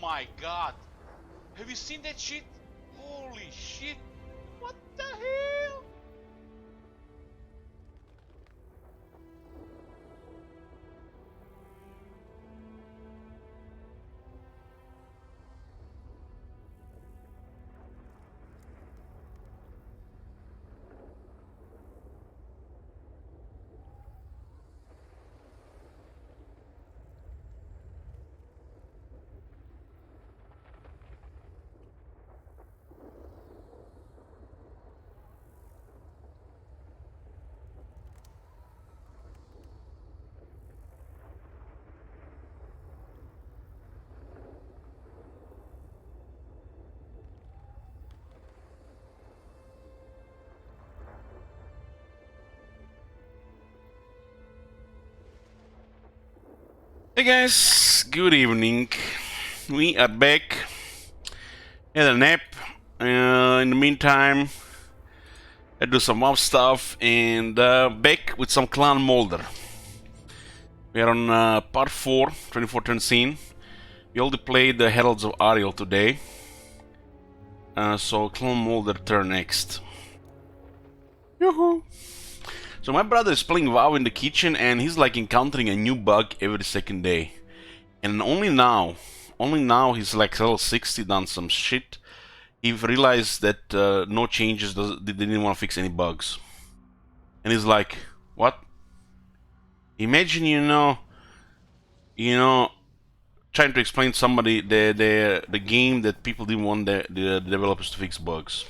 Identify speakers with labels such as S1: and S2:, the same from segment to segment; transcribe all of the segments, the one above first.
S1: my god! Have you seen that shit? Holy shit! What the hell?
S2: Hey guys, good evening. We are back. Had a nap. In the meantime, I do some mob stuff and back with some clan Moulder. We are on part 4, 24 turn scene. We already played the Heralds of Ariel today. So clan Moulder turn next. Yoo-hoo! So my brother is playing WoW in the kitchen and he's like encountering a new bug every second day. And only now he's like level 60, done some shit. He realized that no changes, they didn't want to fix any bugs. And he's like, what? Imagine, you know, trying to explain to somebody the game that people didn't want the developers to fix bugs.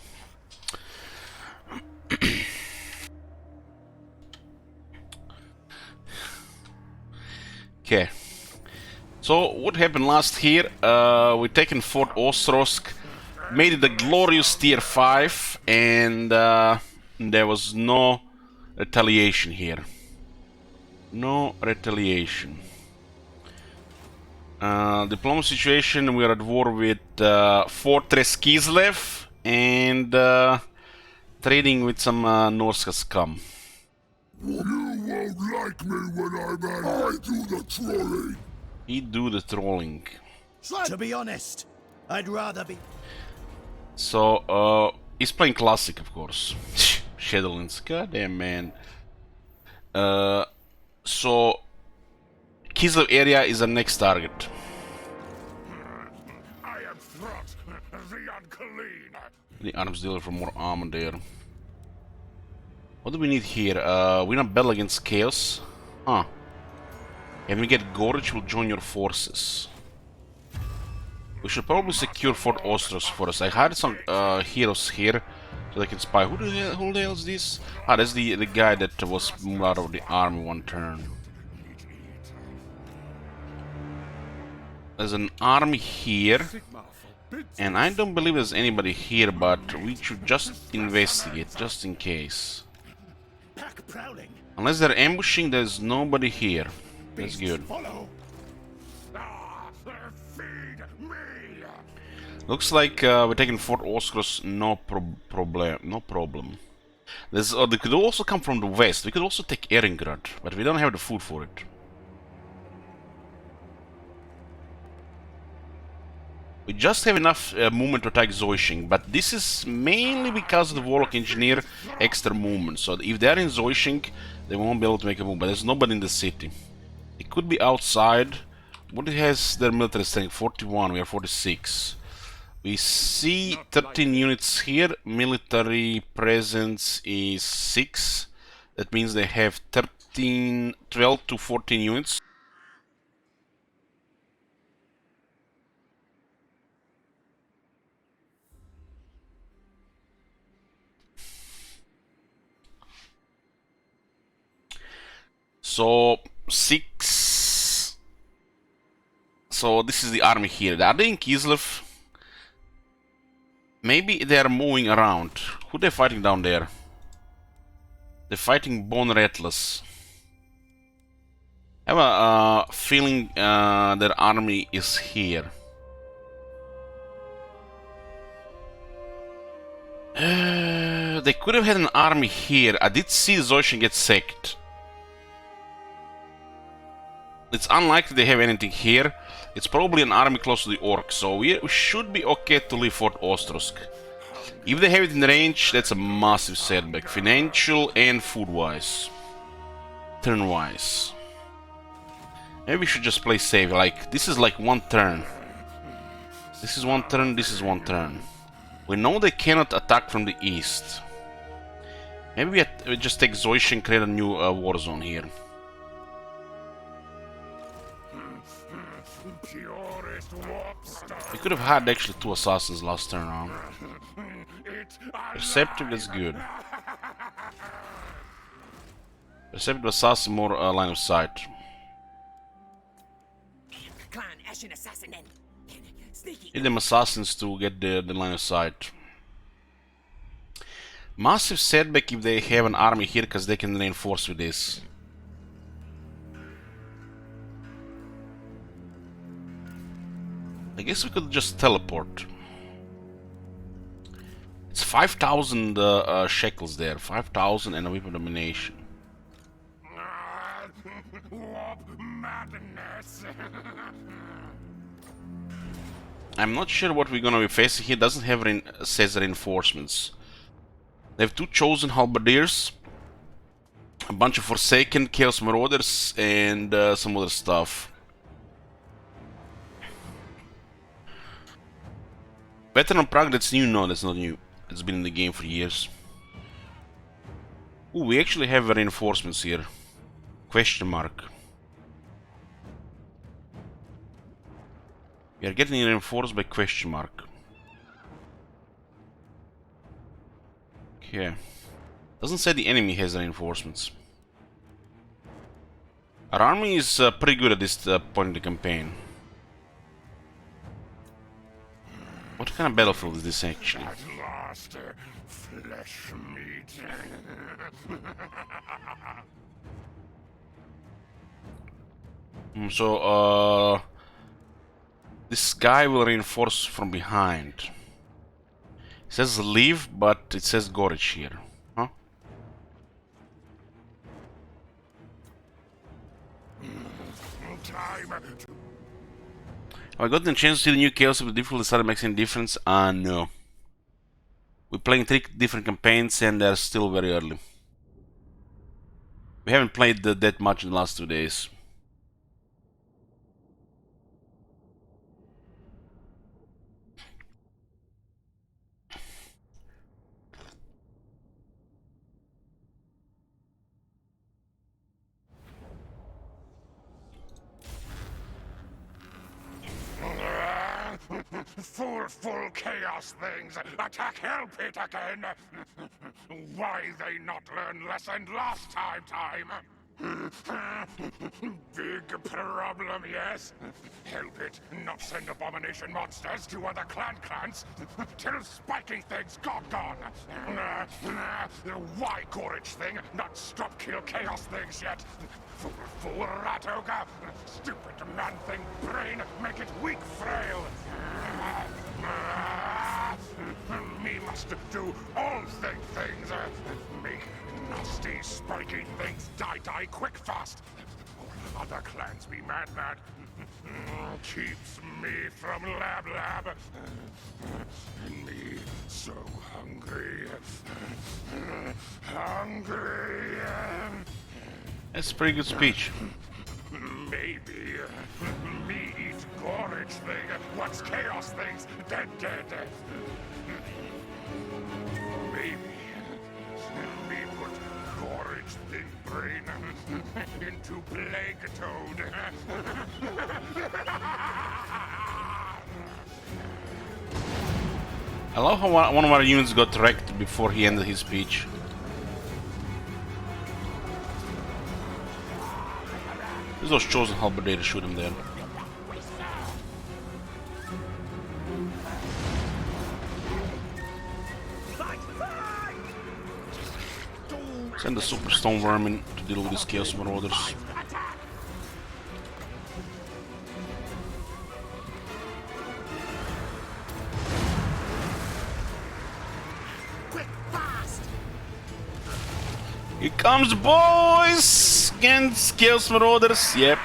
S2: Okay. So what happened last here? We taken Fort Ostrosk, made it a glorious tier 5, and there was no retaliation here. No retaliation. Diplomacy situation, we are at war with Fortress Kislev and trading with some Norska scum.
S3: You won't like me when I'm at I do the trolling.
S2: He do the trolling.
S4: To be honest, I'd rather be...
S2: So, he's playing classic, of course. Shadowlands, goddamn man. So, Kislev area is the next target.
S3: I am Throt, the unclean.
S2: The arms dealer for more armor there. What do we need here? We not battle against Chaos. Huh. And we get Gorge will join your forces. We should probably secure Fort Ostros for us. I hired some heroes here so they can spy. Who the hell is this? Ah, that's the guy that was moved out of the army one turn. There's an army here. And I don't believe there's anybody here, but we should just investigate, just in case. Unless they're ambushing, there's nobody here. That's good. Looks like we're taking Fort Oscros, no problem. There's, they could also come from the west. We could also take Eringrad, but we don't have the food for it. We just have enough movement to attack Zoishing, but this is mainly because of the Warlock Engineer extra movement. So if they're in Zoishing, they won't be able to make a move, but there's nobody in the city. It could be outside. What has their military strength? 41, we are 46. We see 13 units here. Military presence is 6. That means they have 12 to 14 units. So 6. So this is the army here. Are they in Kislev? Maybe they are moving around. Who they fighting down there? They're fighting Bone Rattlers. I have a feeling their army is here. They could have had an army here. I did see Zoishin get sacked. It's unlikely they have anything here. It's probably an army close to the orcs, so we should be okay to leave Fort Ostrosk. If they have it in range, that's a massive setback, financial and food-wise. Turn-wise. Maybe we should just play safe, like, this is like one turn. This is one turn, this is one turn. We know they cannot attack from the east. Maybe we just take Zoish and create a new war zone here. We could have had actually 2 assassins last turn round. Perceptive, that's good. Perceptive assassin, more line of sight. Need them assassins to get the line of sight. Massive setback if they have an army here, because they can reinforce with this. I guess we could just teleport. It's 5,000 shekels there, 5,000 and a whip of domination. I'm not sure what we're gonna be facing here. Doesn't have says reinforcements. They have 2 chosen halberdiers, a bunch of Forsaken, Chaos Marauders, and some other stuff. Veteran Prague, that's new? No, that's not new. It's been in the game for years. Ooh, we actually have reinforcements here. Question mark. We are getting reinforced by question mark. Okay. Doesn't say the enemy has reinforcements. Our army is pretty good at this point in the campaign. What kind of battlefield is this actually?
S3: At last, flesh meat.
S2: So, this guy will reinforce from behind. It says leave, but it says Gorich here. Huh? Have I gotten a chance to see the new Chaos of the difficulty started making a difference? No. We're playing 3 different campaigns and they're still very early. We haven't played that much in the last 2 days.
S3: Full chaos things! Attack Hell Pit again! Why they not learn lesson last time? Big problem, yes? Help it not send abomination monsters to other clans till spiky things gone. Why Gorich thing not stop kill chaos things yet? Fool rat ogre! Stupid man thing brain make it weak frail! Me must do all things. Make nasty spiky things die quick fast. Other clans be mad. Keeps me from lab. Me so hungry.
S2: That's a pretty good speech.
S3: Maybe me eat Gorich thing. What's chaos things? Dead. Maybe me put Gorich thing brain into Plague Toad.
S2: I love how one of our units got wrecked before he ended his speech. There's those chosen halberdiers, shoot him there. Send the Super Stone Vermin to deal with these Chaos Marauders. Here comes, boys! Against Chaos Marauders, yep.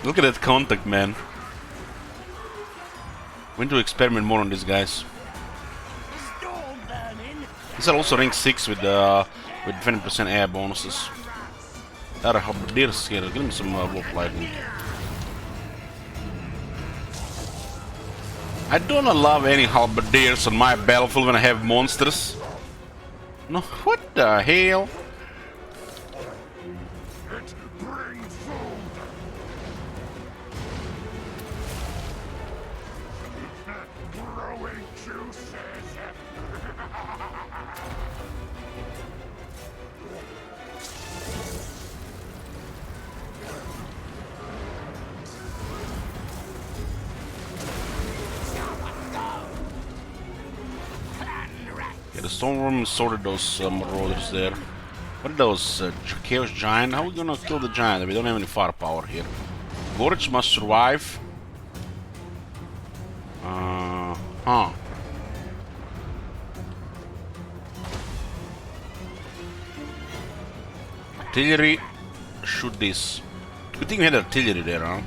S2: Look at that contact, man. We need to experiment more on these guys. These are also rank 6 with 20% air bonuses. There are halberdiers here. Give me some wolf lightning. I don't love any halberdiers on my battlefield when I have monsters. No, what the hell?
S3: It brings food. Growing juices.
S2: Yeah, the Stormworm sorted those marauders there. What are those? Chaos Giant? How are we gonna kill the Giant? We don't have any firepower here. Gorge must survive. Huh. Artillery. Shoot this. Good thing we had artillery there, huh?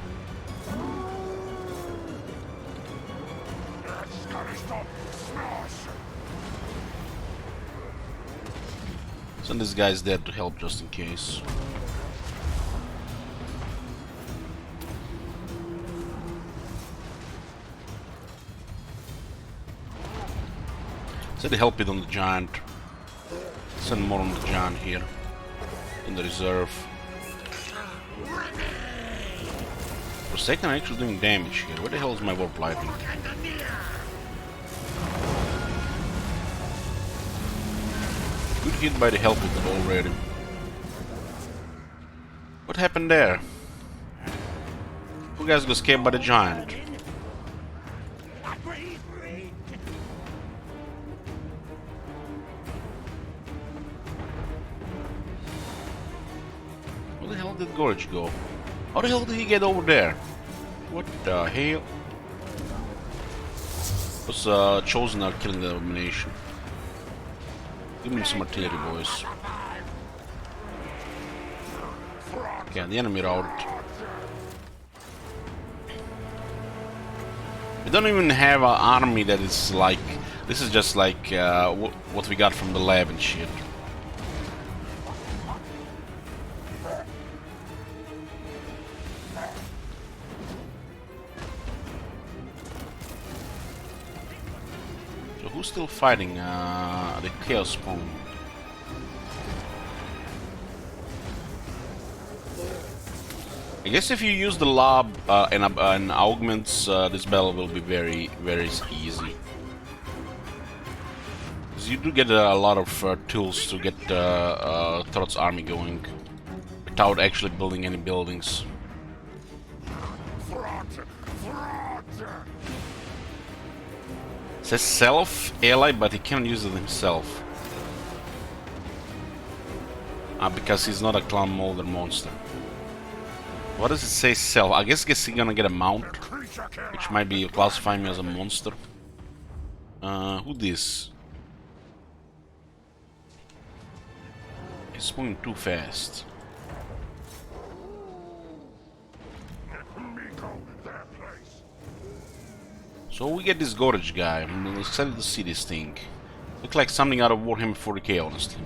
S2: Send these guys there to help just in case. Send the help it on the giant. Send more on the giant here. In the reserve. For a second I'm actually doing damage here. Where the hell is my warp lightning? Good hit by the help it already. What happened there? Who guys got scared by the giant? Where the hell did Gorge go? How the hell did he get over there? What the hell? Was chosen out killing the abomination. Give me some artillery, boys. Okay, the enemy routed. We don't even have an army that is like... This is just like what we got from the lab and shit. So who's still fighting the Chaos Spawn? I guess if you use the lob and augments, this battle will be very, very easy. Because you do get a lot of tools to get Thrott's army going without actually building any buildings. It says self ally, but he can't use it himself. Because he's not a clan Moulder monster. What does it say self? I guess he's gonna get a mount, which might be classifying me as a monster. Who this? He's moving too fast. So we get this Gorge guy. I'm excited to see this thing. Looks like something out of Warhammer 40k, honestly.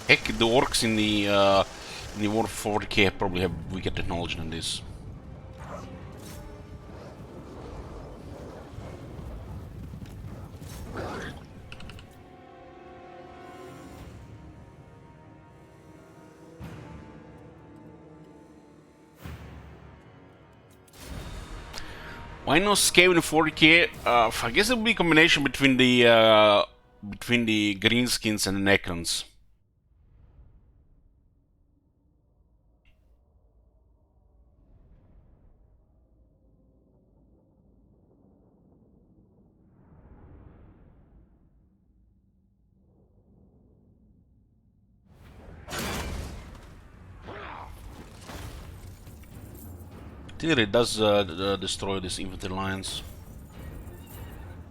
S2: Heck, the orcs in the War 40k probably have weaker technology than this. Why no scale in 40k? I guess it would be a combination between the greenskins and the Necrons. artillery does destroy these infantry lines.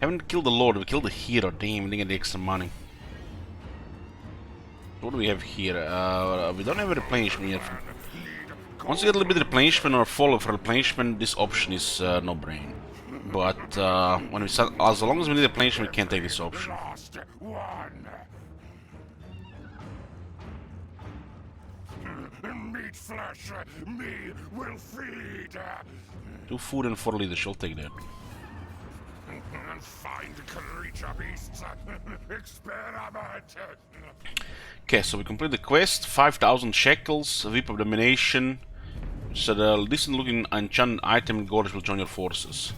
S2: Haven't killed the Lord, we killed the hero. Damn, we didn't get the extra money. What do we have here? We don't have a replenishment yet. Once you get a little bit of replenishment or follow for replenishment, this option is no brain. But when we start, as long as we need replenishment, we can't take this option.
S3: Last one. Meat flesh, me will feed.
S2: 2 food and 4 leaders, I'll take that.
S3: And find creature beasts. Experiment.
S2: Okay, so we complete the quest. 5,000 shekels, Whip of Domination. So the decent looking enchanted item in Gorge will join your forces.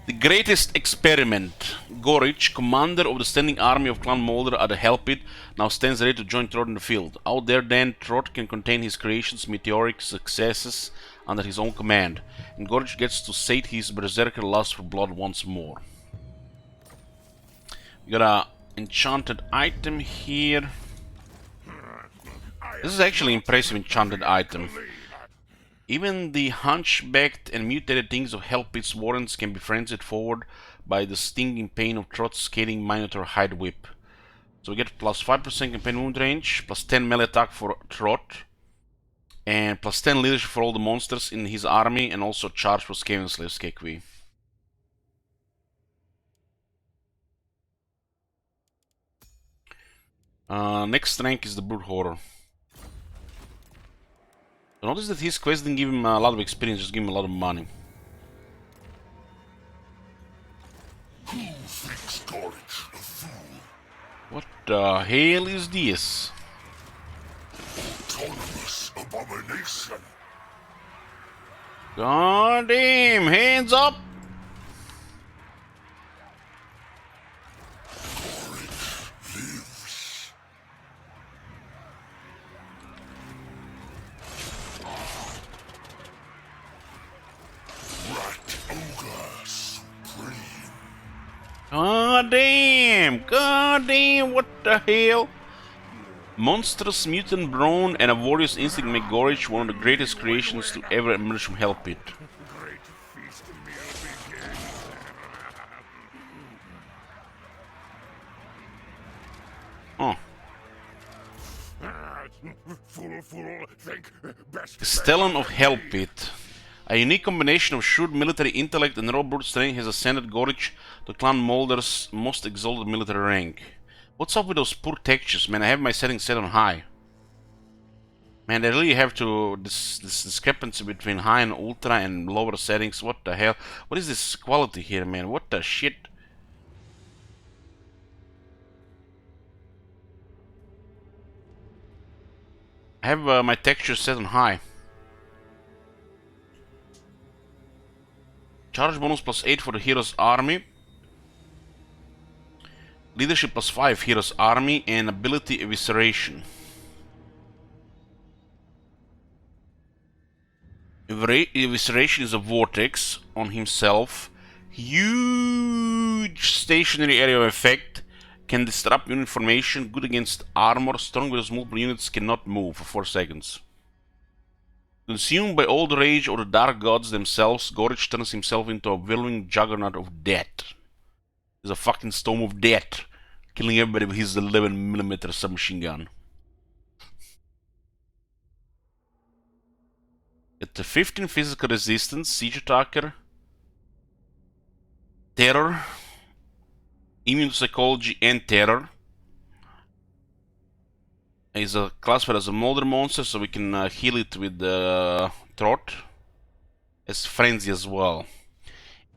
S2: The greatest experiment. Gorich, commander of the standing army of Clan Moulder at the Hell Pit, now stands ready to join Trot in the field. Out there then, Trot can contain his creation's meteoric successes under his own command, and Gorich gets to sate his berserker lust for blood once more. We got a enchanted item here. This is actually an impressive enchanted item. Even the hunchbacked and mutated things of Hell Pit's warrens can be frenzied forward by the stinging pain of Trot's scaling Minotaur hide whip. So we get plus 5% campaign wound range, plus 10 melee attack for Trot, and plus 10 leadership for all the monsters in his army, and also charge for Skaven Slaves KQ. Next rank is the Brute Horror. So notice that his quest didn't give him a lot of experience, just give him a lot of money.
S3: Who thinks Gorich a fool?
S2: What the hell is this?
S3: Autonomous abomination.
S2: God damn, hands up!
S3: Gorich lives. Rat ogre supreme.
S2: God damn, what the hell? Monstrous mutant brawn and a warrior's instinct make Gorich one of the greatest creations to ever emerge from Hell Pit.
S3: Great feast meal begins.
S2: Oh.
S3: Fool, think best.
S2: Stellan of Hell Pit. A unique combination of shrewd military intellect and raw brute strength has ascended Gorich to Clan Moulder's most exalted military rank. What's up with those poor textures, man? I have my settings set on high. Man, I really have to... This discrepancy between high and ultra and lower settings, what the hell? What is this quality here, man? What the shit? I have my textures set on high. Charge bonus plus 8 for the hero's army. Leadership plus 5 hero's army, and ability evisceration. Evisceration is a vortex on himself. Huge stationary area of effect. Can disrupt unit formation. Good against armor. Strong with multiple units cannot move for 4 seconds. Consumed by all the rage of the dark gods themselves, Gorich turns himself into a whirling juggernaut of death. He's a fucking storm of death, killing everybody with his 11mm submachine gun. At the 15 physical resistance, siege attacker, terror, immune to psychology and terror. Is a classified as a Moulder monster, so we can heal it with Trot. As frenzy as well.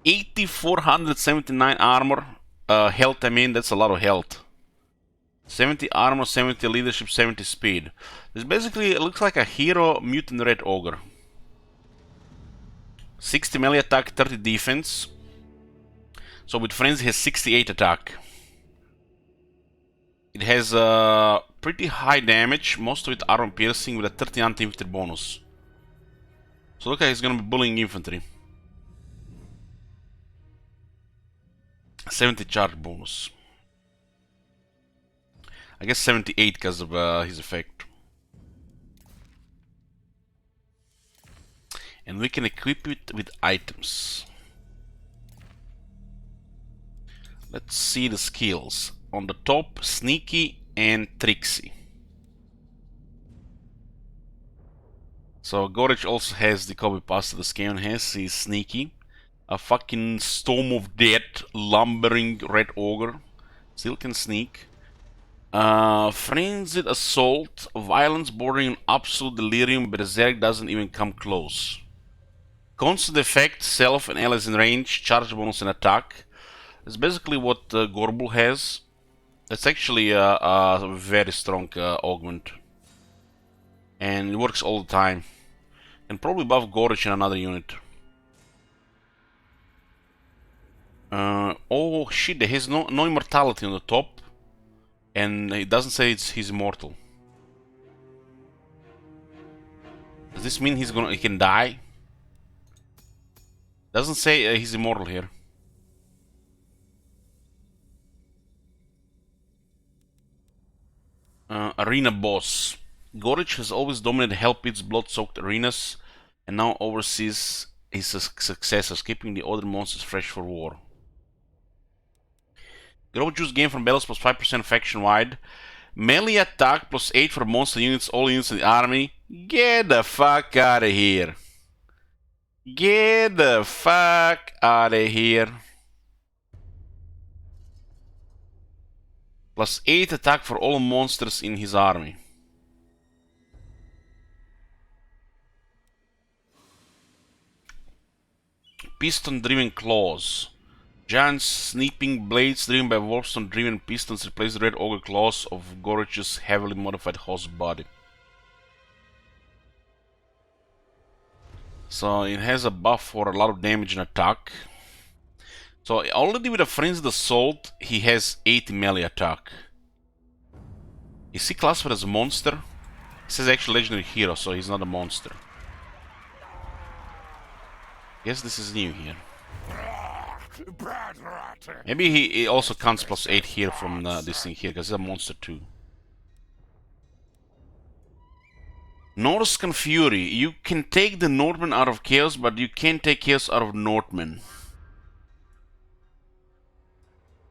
S2: 8,479 armor. Health, I mean, that's a lot of health. 70 armor, 70 leadership, 70 speed. This basically looks like a hero mutant red ogre. 60 melee attack, 30 defense. So with frenzy, has 68 attack. It has pretty high damage, most of it armor piercing with a 30 anti-infantry bonus. So look like he's gonna be bullying infantry. 70 charge bonus. I guess 78 because of his effect. and we can equip it with items. Let's see the skills. On the top, Sneaky and Tricksy. So Gorich also has the copy pasta the Skaven has. He's Sneaky. A fucking Storm of Death, lumbering Red Ogre. Still can sneak. Frenzied Assault, Violence bordering on Absolute Delirium, Berserk doesn't even come close. Constant effect, self and allies in range, charge bonus and attack. It's basically what Gorbul has. It's actually a very strong augment. And it works all the time. And probably buff Gorich in another unit. Oh shit, he has no immortality on the top. And it doesn't say he's immortal. Does this mean he can die? Doesn't say he's immortal here. Arena boss. Gorich has always dominated Hellpit's blood-soaked arenas and now oversees his successors, keeping the other monsters fresh for war. Grow juice gain from battles plus 5% faction-wide. Melee attack plus 8 for monster units, all units in the army. Get the fuck out of here. Get the fuck out of here. Plus 8 attack for all monsters in his army. Piston-driven claws. Giant snipping blades driven by warpstone-driven pistons replace the red ogre claws of Gorich's heavily modified host body. So it has a buff for a lot of damage and attack. So already with a Frenzied Assault, he has 80 melee attack. Is he classified as a monster? He says actually legendary hero, so he's not a monster. Guess this is new here. Maybe he also counts plus 8 here from this thing here, because he's a monster too. Norscan Fury. You can take the Northmen out of Chaos, but you can't take Chaos out of Northmen.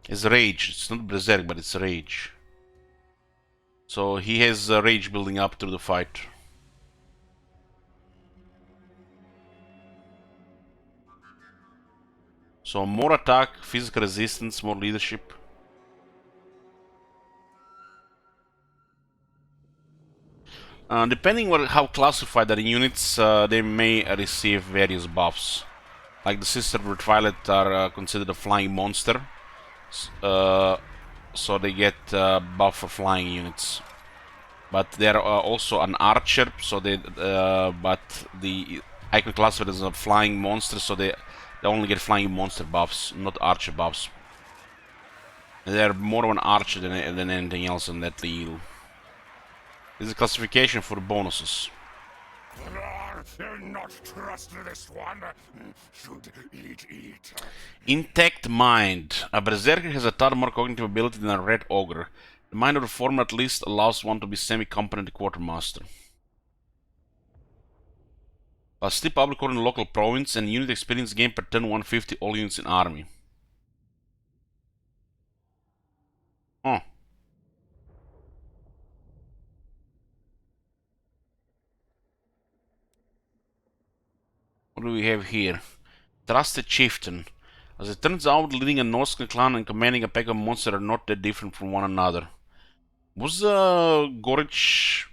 S2: It's Rage. It's not Berserk, but it's Rage. So he has Rage building up through the fight. So more attack, physical resistance, more leadership. Depending on how classified are the units, they may receive various buffs. Like the Sisters of Twilight are considered a flying monster, so they get buff for flying units. But they're also an archer, so they but the icon classified as a flying monster, so they only get flying monster buffs, not archer buffs. They're more of an archer than anything else in that deal. This is a classification for bonuses.
S3: Not trust this one. Should eat.
S2: Intact Mind. A Berserker has a tad more cognitive ability than a Red Ogre. The mind of the former at least allows one to be semi-competent quartermaster. Sleep public order in the local province and unit experience gain per turn 150 all units in army. Oh. What do we have here? Trusted Chieftain. As it turns out, leading a Norscan clan and commanding a pack of monsters are not that different from one another. Was Gorich...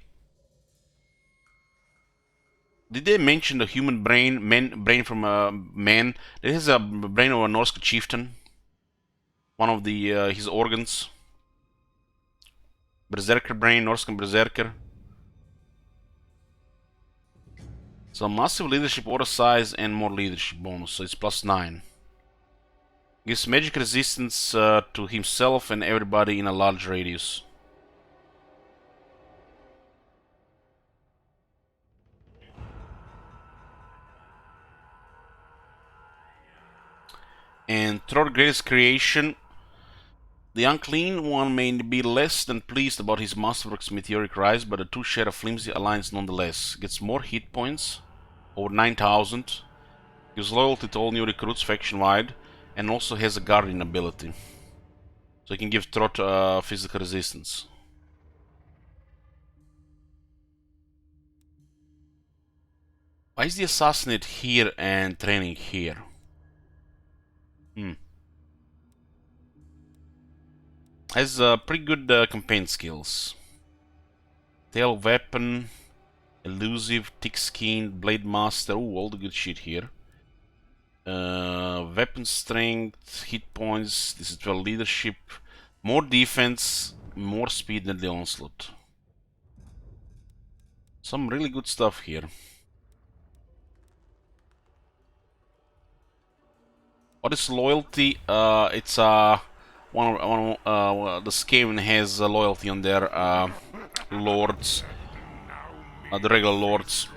S2: Did they mention the human brain from a man? This is a brain of a Norscan chieftain. One of the his organs. Berserker brain, Norscan Berserker. So massive leadership order size and more leadership bonus, so it's plus 9. Gives magic resistance to himself and everybody in a large radius. And throughout greatest creation, the unclean one may be less than pleased about his masterwork's meteoric rise, but the two share a flimsy alliance nonetheless. Gets more hit points, over 9,000. Gives loyalty to all new recruits faction-wide, and also has a guardian ability. So he can give Trot physical resistance. Why is the assassinate here and training here? Has pretty good campaign skills. Tail weapon, elusive, thick-skinned, blade master. Ooh, all the good shit here. Weapon strength, hit points. This is 12 leadership. More defense, more speed than the onslaught. Some really good stuff here. What is loyalty? It's the Skaven has loyalty on their lords, the regular lords.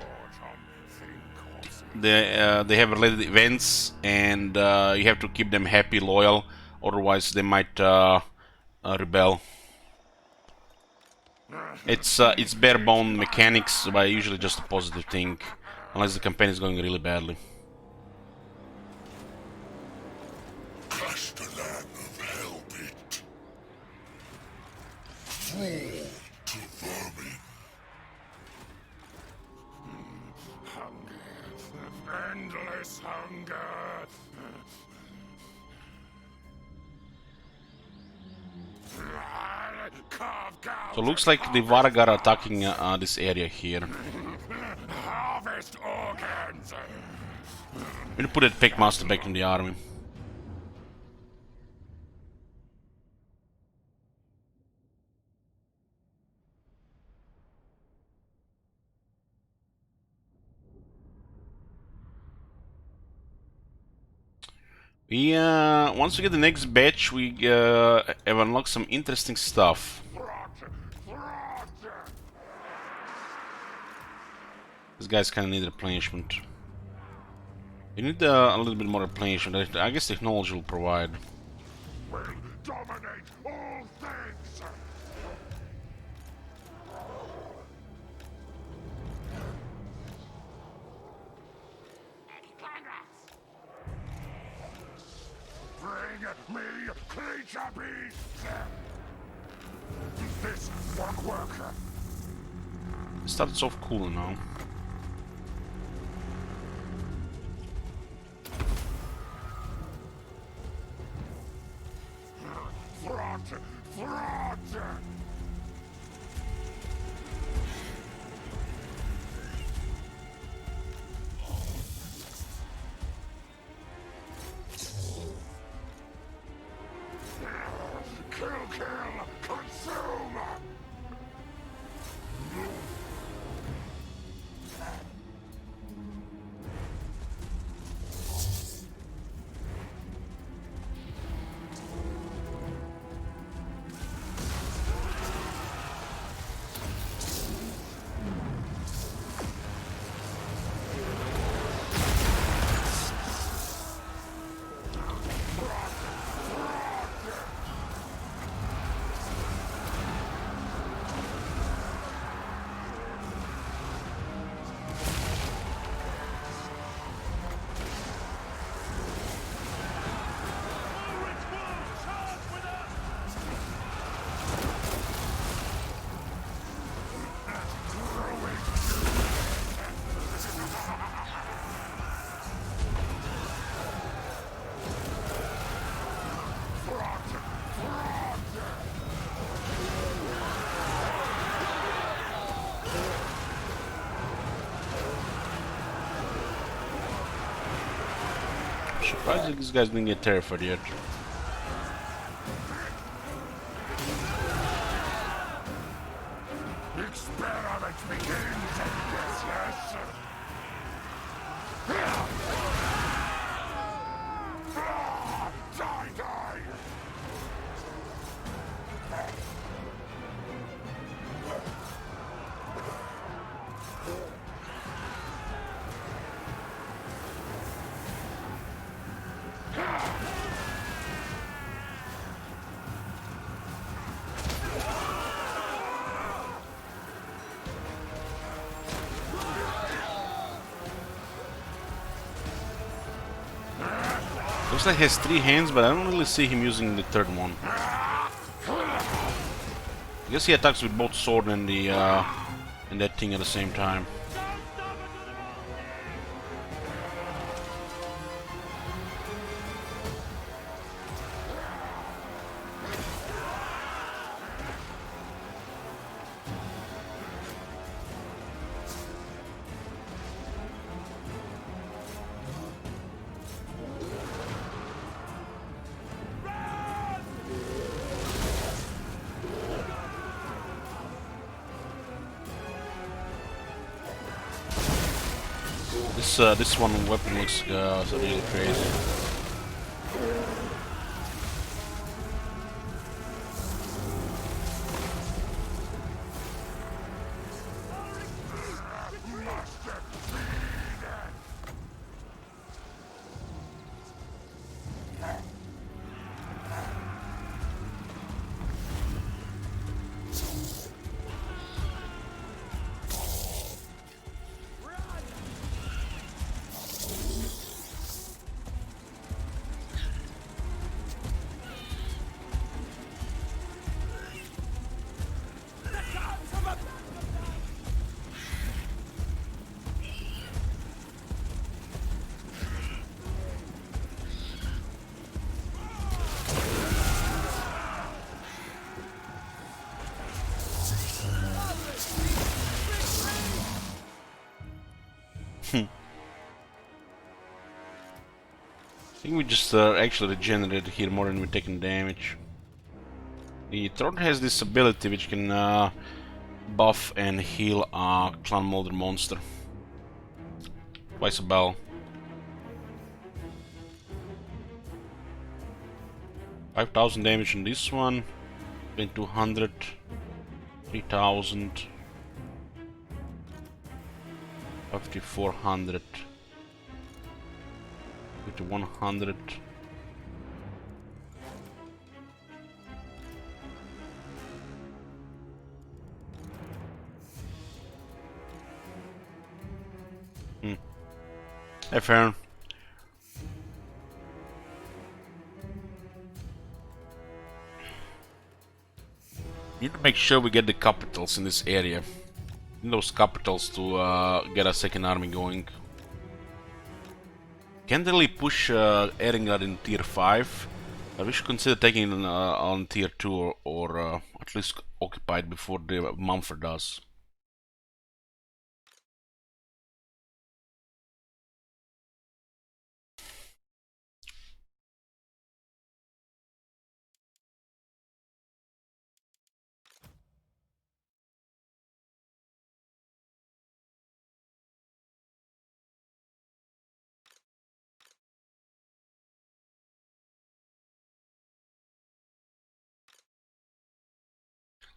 S2: They have related events, and you have to keep them happy, loyal, otherwise they might rebel. It's bare bone mechanics, but usually just a positive thing, unless the campaign is going really badly.
S3: Castellan of Hellbit. Food to vermin. Hunger. Endless hunger.
S2: So looks like the Vargar are attacking this area here.
S3: Harvest organs.
S2: I'm gonna put that Packmaster back in the army. We once we get the next batch, we have unlocked some interesting stuff. These guys kind of need replenishment. We need a little bit more replenishment. I guess technology will provide.
S3: Will dominate all things. Bring me creature beasts. This won't work.
S2: It starts off cool now.
S3: Fraud! Fraud! Kill! Consume!
S2: Surprised that these guys didn't get terrified yet.
S3: Experiment begins. Yes. Die!
S2: Looks like he has 3 hands, but I don't really see him using the third one. I guess he attacks with both sword and the and that thing at the same time. This one weapon looks so really crazy. I think we just actually regenerated here more than we're taking damage. The throat has this ability which can buff and heal a Clan Moulder monster. Twice a bell. 5,000 damage on this one. 200. 3,000. 5,400. 100. Hey, fair. Need to make sure we get the capitals in this area. Need those capitals to get a second army going. Can't really push Erengar in tier 5, but we should consider taking it on tier 2 or at least occupied before the Mumford does.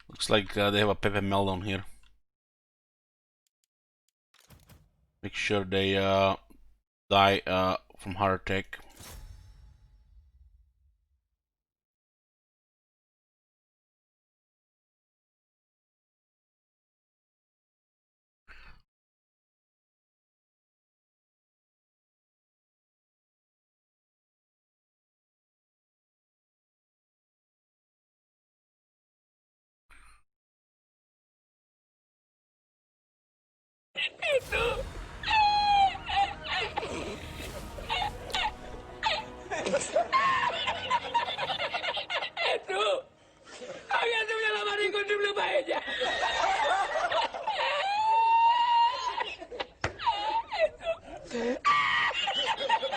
S2: Looks like they have a Pepe Meltdown here. Make sure they die from heart attack.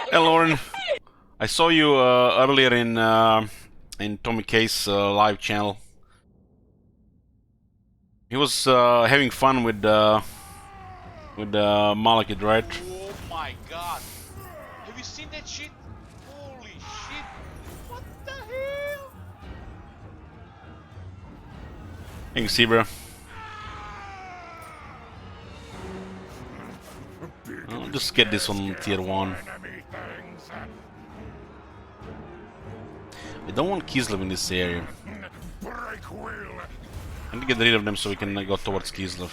S2: Hey Lauren, I saw you earlier in Tommy K's live channel. He was having fun with Malekith, right?
S1: Oh my god! Have you seen that shit? Holy shit! What the hell?
S2: Thanks, Zebra. I'll just get this on tier 1. I don't want Kislev in this area. I need to get rid of them so we can go towards Kislev.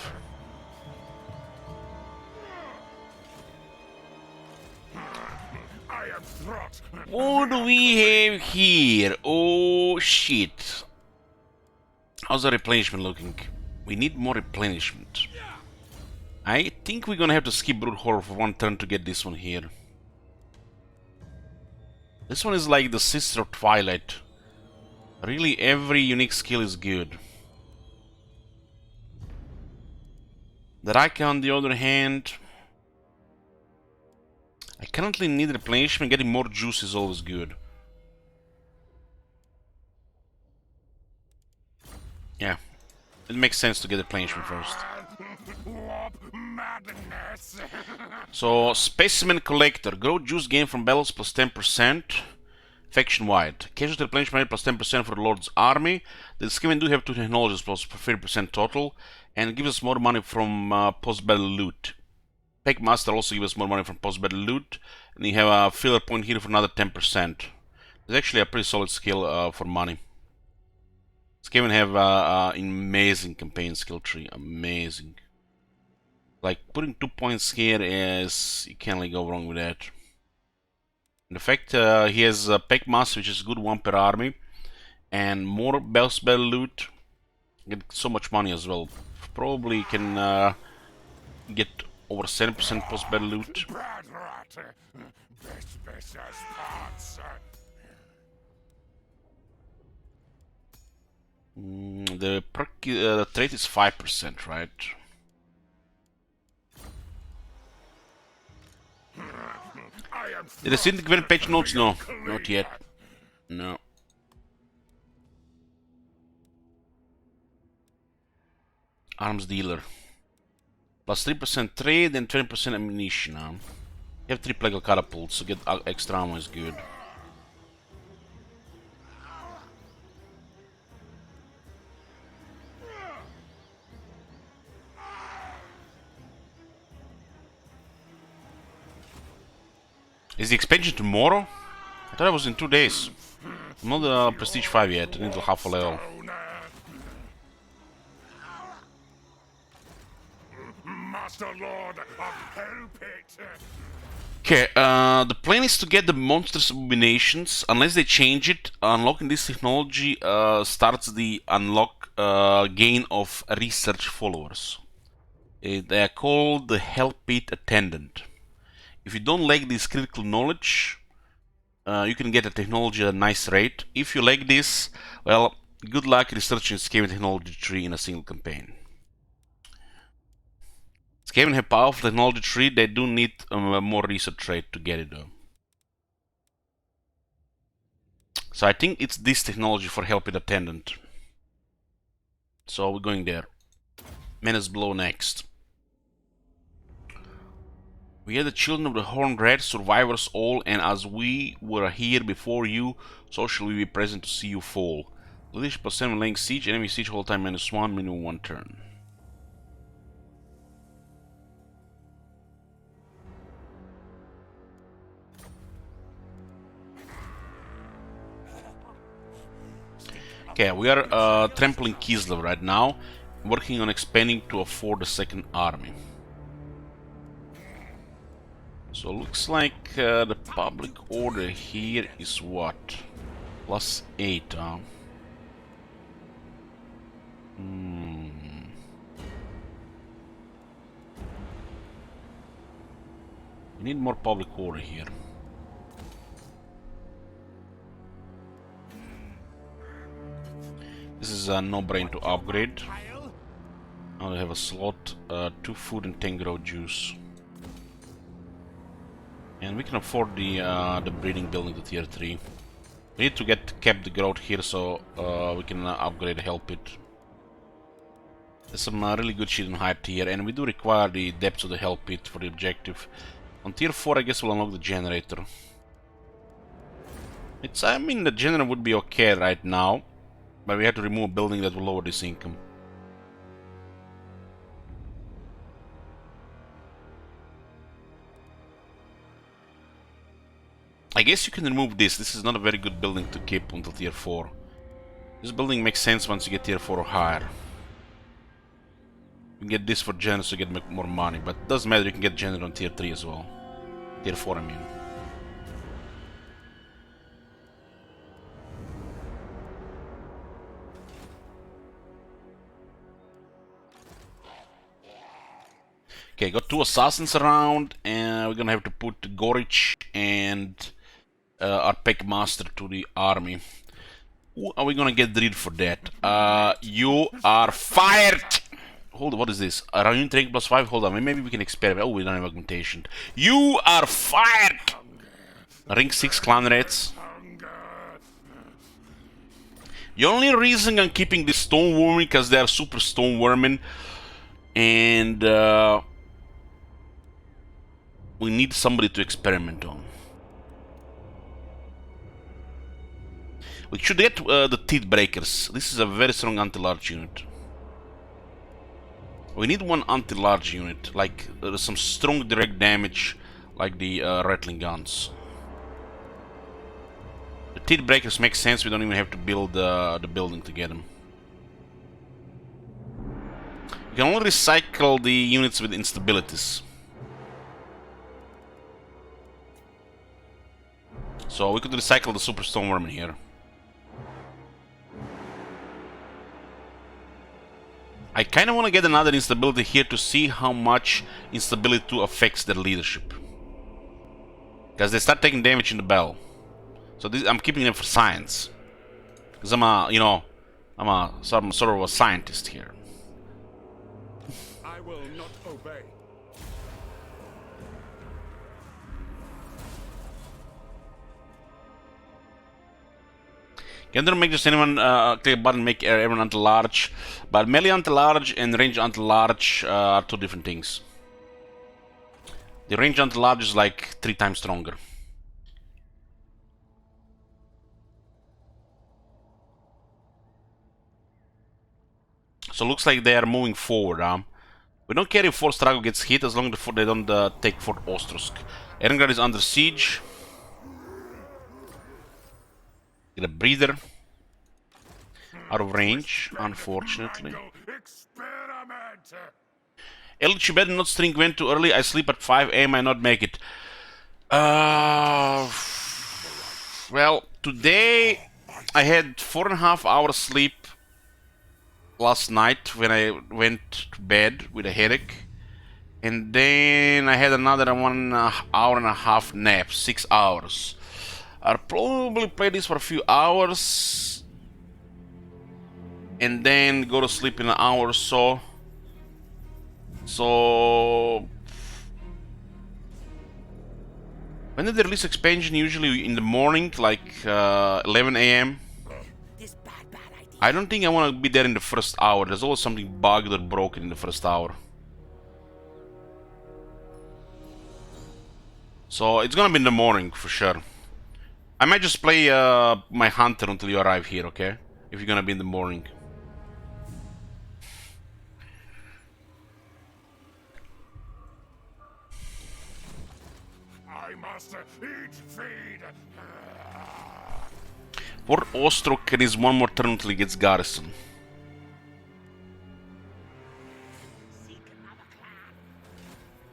S3: I am cutthroat.
S2: What do we have here? Oh shit. How's the replenishment looking? We need more replenishment. I think we're gonna have to skip Brute Horror for one turn to get this one here. This one is like the sister of Twilight. Really, every unique skill is good. The Raka, on the other hand, I currently need replenishment. Getting more juice is always good. Yeah, it makes sense to get replenishment first.
S3: Warp madness.
S2: So, Specimen Collector. Grow juice gain from battles plus 10%. Faction wide. Casualty replenishment plus 10% for the Lord's army. The Skaven do have 2 technologies plus 30% total. And it gives us more money from post-battle loot. Pack Master also gives us more money from post-battle loot. And you have a filler point here for another 10%. It's actually a pretty solid skill for money. Skaven have an amazing campaign skill tree. Amazing. Like, putting 2 points here is... you can't really go wrong with that. In fact, he has Pack Master, which is good 1 per army. And more post-battle loot. Get so much money as well. Probably can get over 7% post-battle loot.
S3: Bad rat. Best as parts.
S2: The trait is 5%, right? Did I see the given patch notes? No, not yet. No. Arms dealer. Plus 3% trade and 20% ammunition. You have 3 plagal catapults, so get extra ammo is good. Is the expansion tomorrow? I thought it was in 2 days. I'm not Prestige 5 yet, I need half a level.
S3: Master Lord of Hellpit.
S2: Okay, the plan is to get the monstrous abominations. Unless they change it, unlocking this technology starts the unlock gain of research followers. They are called the Hellpit Attendant. If you don't like this critical knowledge, you can get a technology at a nice rate. If you like this, well, good luck researching Skaven technology tree in a single campaign. Skaven have powerful technology tree, they do need more research rate to get it though. So I think it's this technology for Hellpit Attendant. So we're going there. Menace Blow next. We are the children of the Horned Red, survivors all, and as we were here before you, so shall we be present to see you fall. Leadership plus 7 laying siege, enemy siege whole time -1, minimum 1 turn. Okay, we are trampling Kislev right now, working on expanding to afford a second army. So looks like the public order here is what? +8, huh? We need more public order here. This is a no-brain to upgrade. Now they have a slot, 2 food and 10 grow juice. And we can afford the breeding building to tier 3. We need to cap the growth here so we can upgrade Help It. There's some really good shit in higher tier, and we do require the depths of the Help It for the objective. On tier 4 I guess we'll unlock the generator. I mean the generator would be okay right now, but we have to remove a building that will lower this income. I guess you can remove this. This is not a very good building to keep until tier 4. This building makes sense once you get tier 4 or higher. You can get this for generators to get more money, but it doesn't matter, you can get generator on tier 3 as well. Tier 4 I mean. Okay, got 2 assassins around, and we're gonna have to put Gorich and our Packmaster to the army. Who are we gonna get rid for that? You are fired! Hold on, what is this? Iron rank +5? Hold on, maybe we can experiment. Oh, we don't have augmentation. You are fired! Ring 6 clan rats. The only reason I'm keeping this stone worm because they are super stone vermin, and we need somebody to experiment on. We should get the teeth breakers. This is a very strong anti-large unit. We need one anti-large unit, like some strong direct damage, like the rattling guns. The teeth breakers make sense. We don't even have to build the building to get them. You can only recycle the units with instabilities. So we could recycle the super stone vermin here. I kind of want to get another instability here to see how much instability 2 affects their leadership. Because they start taking damage in the battle. So this, I'm keeping them for science. Because I'm a, you know, I'm sort of a scientist here.
S3: I will not obey.
S2: Can there make just anyone click a button make everyone anti-large? But melee anti-large and range anti-large are 2 different things. The range anti-large is like 3 times stronger. So looks like they are moving forward. We don't care if Fort Strago gets hit as long as they don't take Fort Ostrusk. Erengrad is under siege. Get a breather. Out of range, unfortunately. Eldritch, you better not string went too early. I sleep at 5 AM. I not make it. Well, today I had 4.5 hours sleep last night when I went to bed with a headache, and then I had another 1.5 hour nap, 6 hours. I'll probably play this for a few hours and then go to sleep in an hour or so. So when did they release expansion? Usually in the morning, like 11 AM. I don't think I want to be there in the first hour. There's always something bugged or broken in the first hour. So it's gonna be in the morning for sure. I might just play my hunter until you arrive here, okay? If you're gonna be in the morning.
S3: I must eat, feed.
S2: Fort Ostrog can use one more turn until he gets garrison.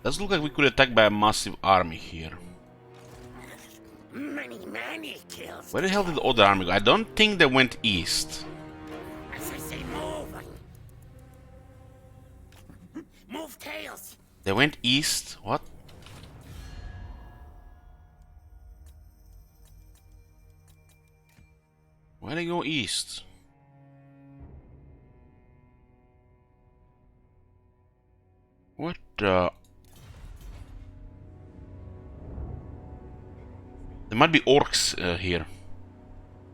S2: Does look like we could attack by a massive army here.
S5: Many kills.
S2: Where the hell did the other army go? I don't think they went east.
S5: As I say, move. Move tails.
S2: They went east? What? Why they go east? What the? There might be orcs here.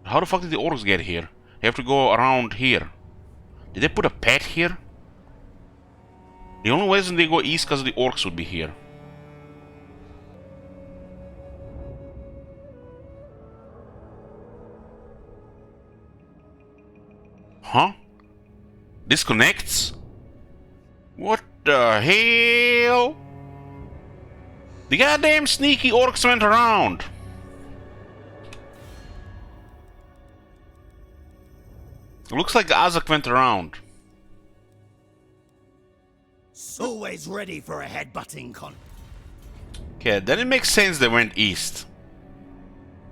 S2: How the fuck did the orcs get here? They have to go around here. Did they put a pet here? The only reason they go east because the orcs would be here. Huh? Disconnects? What the hell? The goddamn sneaky orcs went around. It looks like Azak went around.
S4: Always ready for a headbutting con.
S2: Okay, then it makes sense they went east.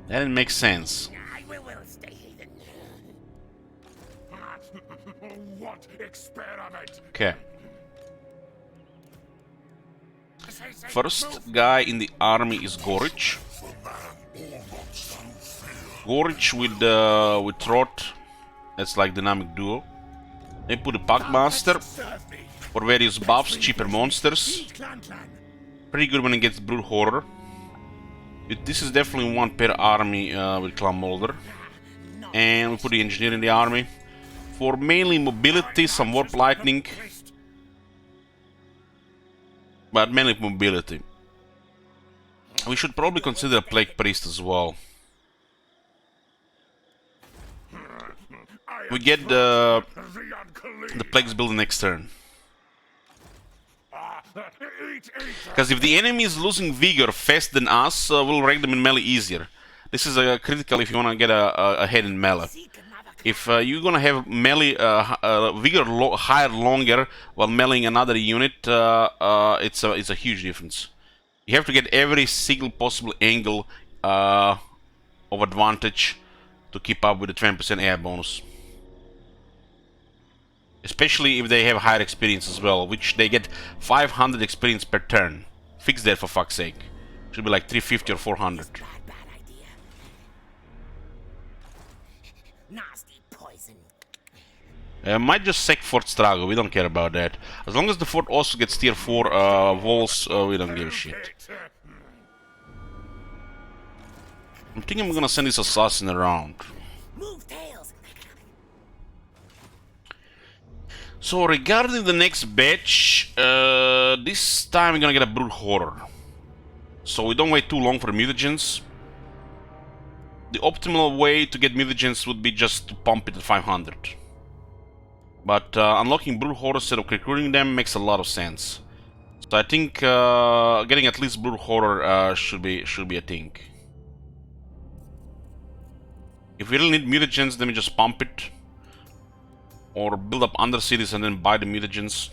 S2: Then it makes sense.
S5: I will stay hidden.
S3: What experiment?
S2: Okay. First guy in the army is Gorich. Gorich with Trot. That's like dynamic duo. They put a Packmaster for various buffs, cheaper monsters. Pretty good when it gets Brute Horror. This is definitely one per army with Clan Moulder. And we put the Engineer in the army. For mainly mobility, some Warp Lightning. But mainly mobility. We should probably consider a Plague Priest as well. We get the Plagues build next turn. Because if the enemy is losing vigor faster than us, we'll wreck them in melee easier. This is critical if you want to get ahead in melee. If you're gonna have melee vigor higher longer while meleeing another unit, it's a huge difference. You have to get every single possible angle of advantage to keep up with the 20% AI bonus. Especially if they have higher experience as well, which they get 500 experience per turn. Fix that for fuck's sake. Should be like 350 or 400.
S5: Bad idea. Nasty poison.
S2: Might just sack Fort Strago, we don't care about that. As long as the fort also gets tier 4 walls, we don't give a shit. I'm thinking I'm gonna send this assassin around.
S5: Move tails.
S2: So regarding the next batch, this time we're gonna get a Brute Horror. So we don't wait too long for mutagens. The optimal way to get mutagens would be just to pump it at 500. But unlocking Brute Horror instead of recruiting them makes a lot of sense. So I think getting at least Brute Horror should be a thing. If we really need mutagens, then we just pump it. Or build up undercities and then buy the mutagens.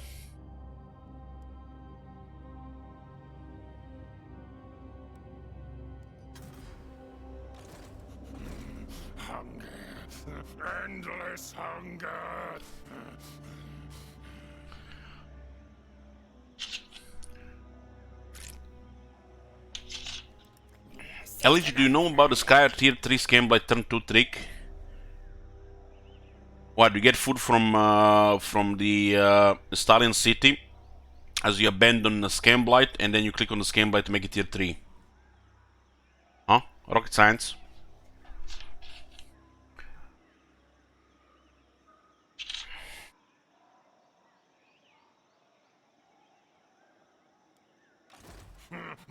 S3: Hunger. Endless hunger.
S2: Elijah, do you know about the Sky tier 3 scam by turn 2 trick? What, you get food from the Stallion City as you abandon the Scam Blight and then you click on the Scam Blight to make it tier 3. Huh? Rocket science.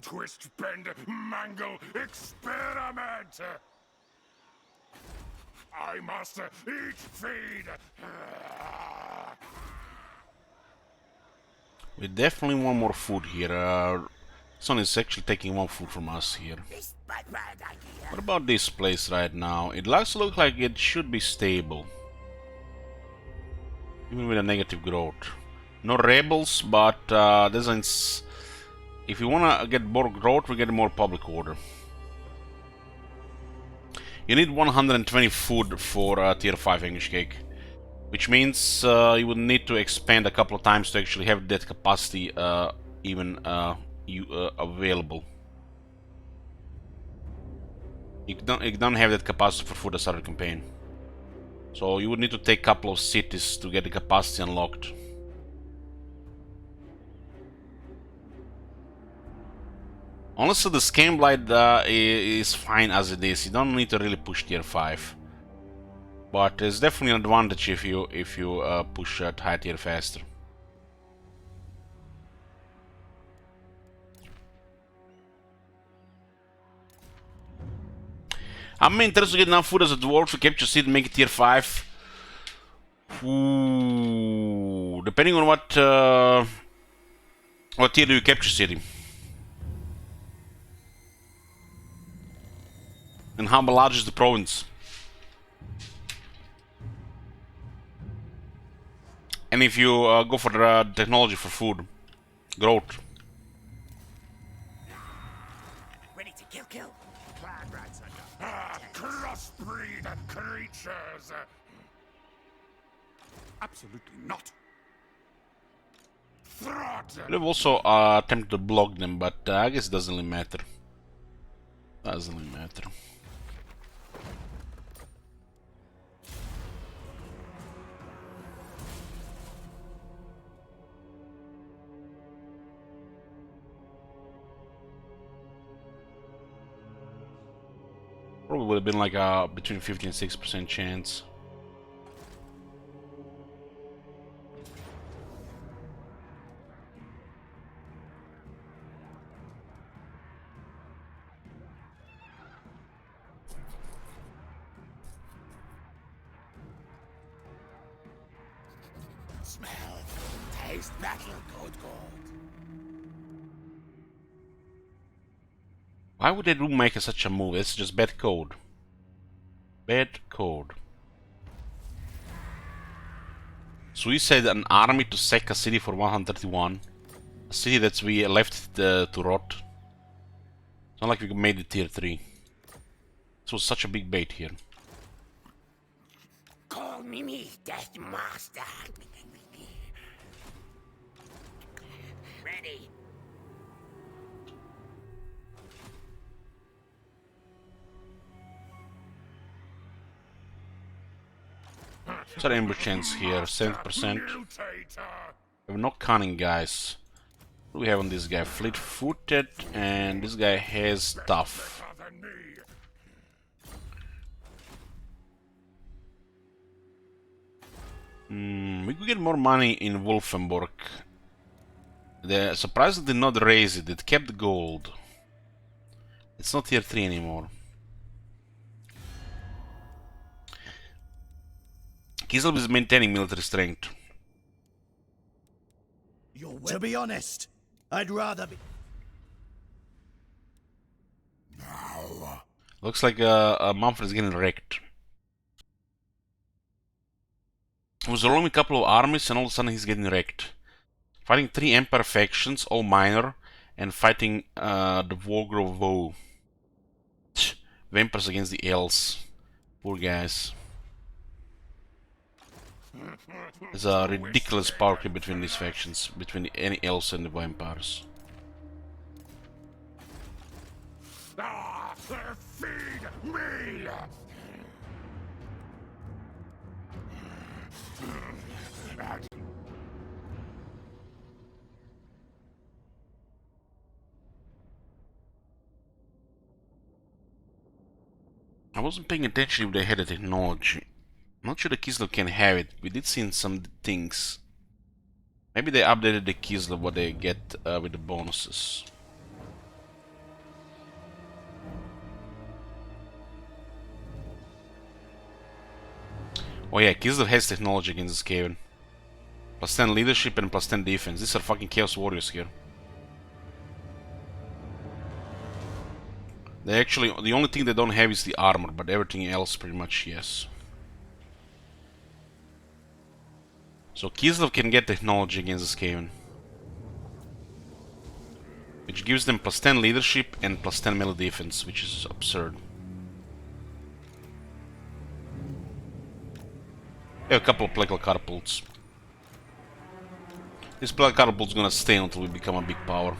S3: Twist, bend, mangle, experiment! I must eat, feed!
S2: We definitely want more food here. Son is actually taking one food from us here.
S5: This bad idea.
S2: What about this place right now? It does look like it should be stable. Even with a negative growth. No rebels, but doesn't... If you wanna get more growth, we get more public order. You need 120 food for tier 5 English cake. Which means you would need to expand a couple of times to actually have that capacity available. You don't have that capacity for food at the start of the campaign. So you would need to take a couple of cities to get the capacity unlocked. Honestly, the Scam Blight is fine as it is. You don't need to really push tier 5. But it's definitely an advantage if you push high tier faster. I'm interested to get enough food as a dwarf to capture city and make it tier 5. Ooh, depending on what tier do you capture city? And how large is the province? And if you go for the technology for food, growth.
S5: Ready to kill.
S3: Crossbreed creatures!
S4: Absolutely not.
S3: Throt!
S2: Could have also attempted to block them, but I guess it doesn't really matter. Doesn't really matter. Probably would have been like a between 50 and 60% chance.
S5: Smell, taste battle, good.
S2: Why would they do make such a move? It's just bad code. Bad code. So we said an army to sack a city for 131. A city that we left to rot. It's not like we made it tier 3. This was such a big bait here.
S5: Call me Death Master. Ready.
S2: What's our ambush chance here? 70%.
S3: Mutator!
S2: We have no cunning, guys. What do we have on this guy? Fleet-footed, and this guy has tough.
S3: Better than me!
S2: We could get more money in Wolfenburg. The surprisingly did not raise it. It kept gold. It's not tier 3 anymore. Kislev is maintaining military strength.
S4: To be honest, I'd rather be.
S2: Looks like Manfred is getting wrecked. He was rolling a couple of armies and all of a sudden he's getting wrecked. Fighting 3 Empire factions, all minor, and fighting the Wargrove Woe. Vampires against the elves. Poor guys. There's a ridiculous power creep between these factions, between any elves and the vampires.
S3: Ah, feed me!
S2: I wasn't paying attention if they had a technology. I'm not sure the Kislev can have it. We did see some things. Maybe they updated the Kislev what they get with the bonuses. Oh yeah, Kislev has technology against this Skaven. Plus 10 leadership and plus 10 defense. These are fucking Chaos Warriors here. They actually, the only thing they don't have is the armor, but everything else pretty much yes. So Kislev can get technology against the Skaven. Which gives them plus 10 leadership and plus 10 melee defense, which is absurd. We have a couple of Plegal Catapults. This Plegal Catapult's gonna stay until we become a big power.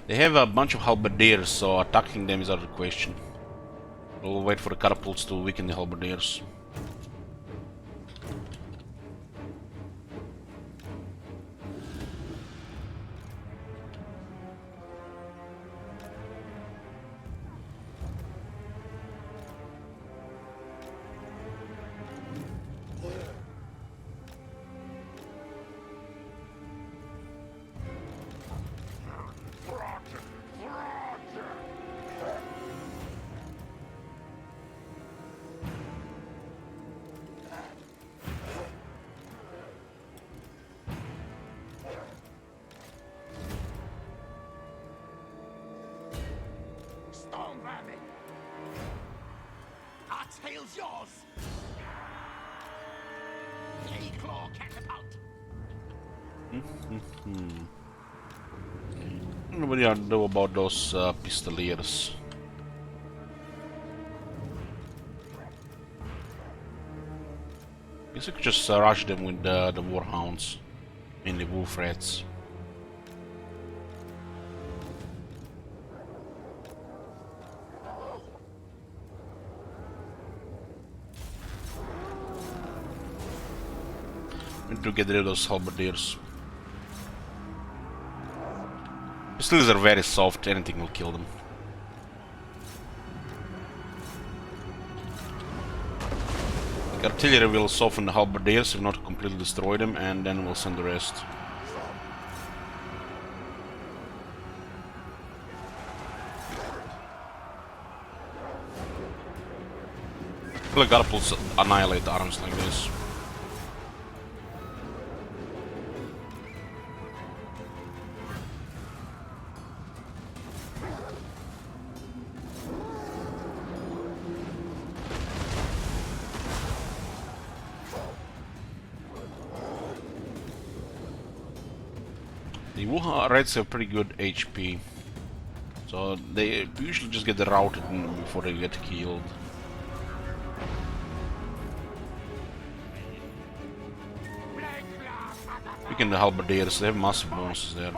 S2: They have a bunch of halberdiers, so attacking them is out of the question. We'll wait for the catapults to weaken the halberdiers.
S5: Stone rabbit. Our tail's yours. Claw catapult.
S2: What do you know about those pistoliers? Guess I could just rush them with the warhounds and the wolf rats. Need to get rid of those halberdiers. Pistols are very soft, anything will kill them. The artillery will soften the halberdiers if not completely destroy them, and then we'll send the rest. The catapults annihilate arms like this. The Wuha Reds have pretty good HP, so they usually just get routed before they get killed. Speaking of the halberdiers, they have massive bonuses there.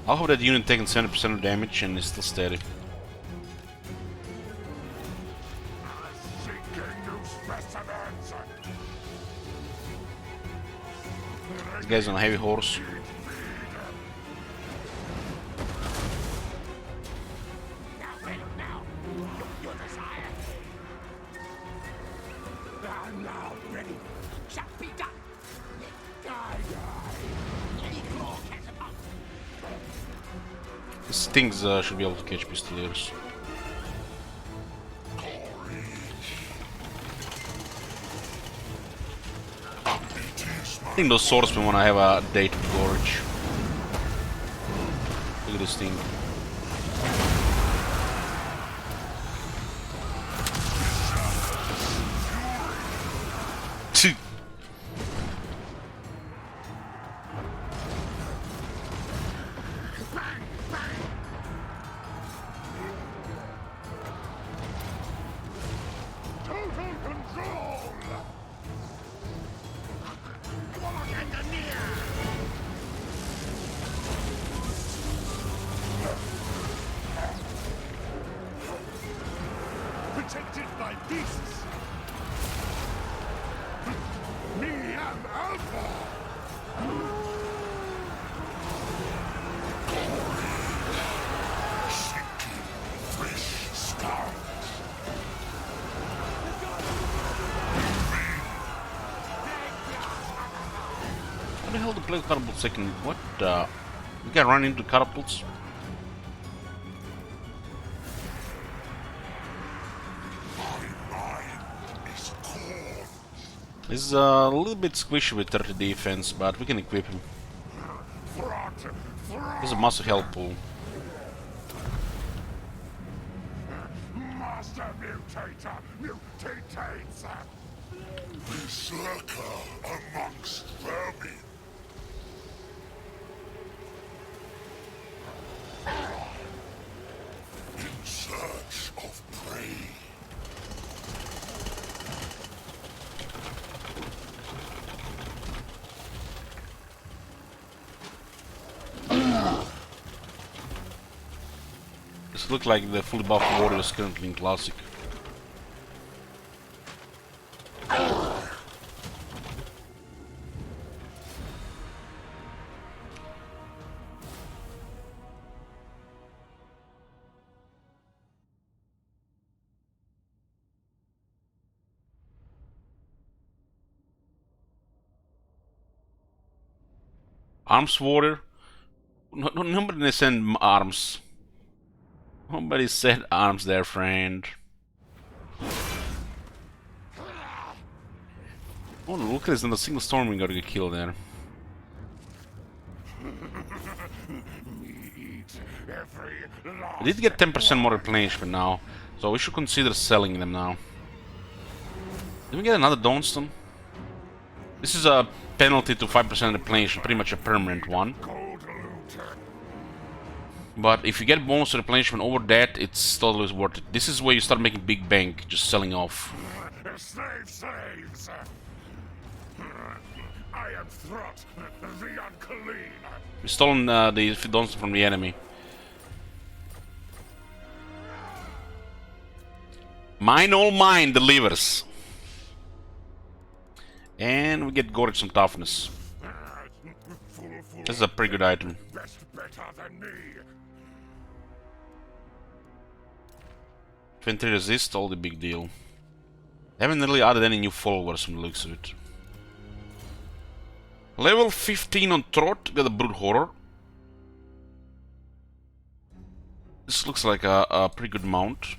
S2: I hope that unit taking 70% of damage and is still steady. This guy's on a heavy horse. These things should be able to catch pistoliers. I think those swordsmen want to have a date with Gorge. Look at this thing.
S3: Protected by beasts. Me am Alpha. Fresh start.
S2: How the hell to play catapult second? What? We can run into catapults. He's a little bit squishy with 30 defense, but we can equip him. He's a massive health pool.
S3: Master Mutator mutates. Berserker amongst vermin. In search of prey.
S2: This looks like the fully buffed warrior is currently in Classic. Arms warrior? Nobody send arms. Nobody said arms there, friend. Oh, look, there's not a single storming gonna get killed there. I did get 10% more replenishment now, so we should consider selling them now. Did we get another Dawnstone? This is a penalty to 5% replenishment, pretty much a permanent one.
S3: Gold loot.
S2: But if you get bonus replenishment over that, it's totally worth it. This is where you start making big bank, just selling off.
S3: Slaves! I am Throt, the unclean.
S2: We've stolen the Fidons from the enemy. Mine all mine delivers. And we get Gorge some toughness. This is a pretty good item.
S3: Best better than me.
S2: 23 resist, all the big deal. Haven't really added any new followers from the looks of it. Level 15 on Trot, got a Brute Horror. This looks like a pretty good mount.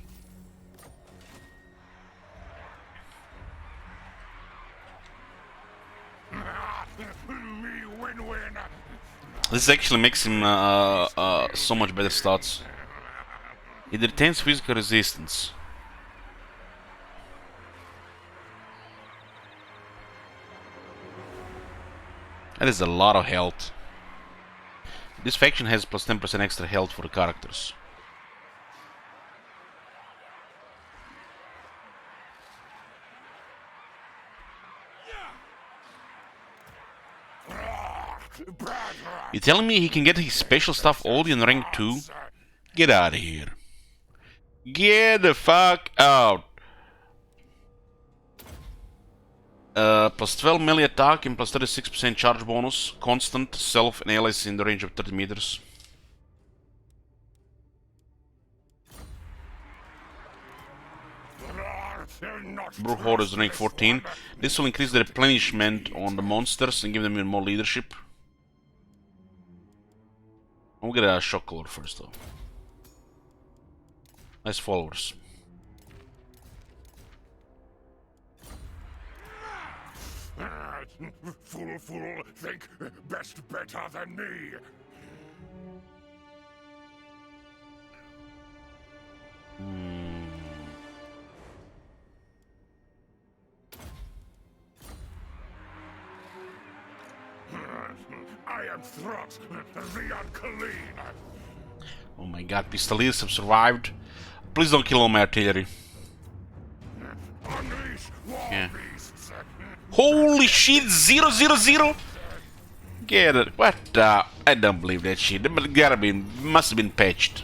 S3: Me win-win.
S2: This actually makes him so much better stats. It retains physical resistance. That is a lot of health. This faction has plus 10% extra health for the characters. You telling me he can get his special stuff only in rank 2? Get out of here. Get the fuck out. Plus 12 melee attack and plus 36% charge bonus. Constant, self and allies in the range of 30 meters. Brute Horror is rank 14. This will increase the replenishment on the monsters and give them even more leadership. We'll get a shock color first though. Nice followers.
S3: Fool, think best better than me. I am Throt, the unclean.
S2: Oh my god, Pistoliers have survived. Please don't kill all my artillery.
S3: Unleash war
S2: Yeah.
S3: beasts.
S2: Holy shit, 000! Get it. What the? I don't believe that shit. Must have been patched.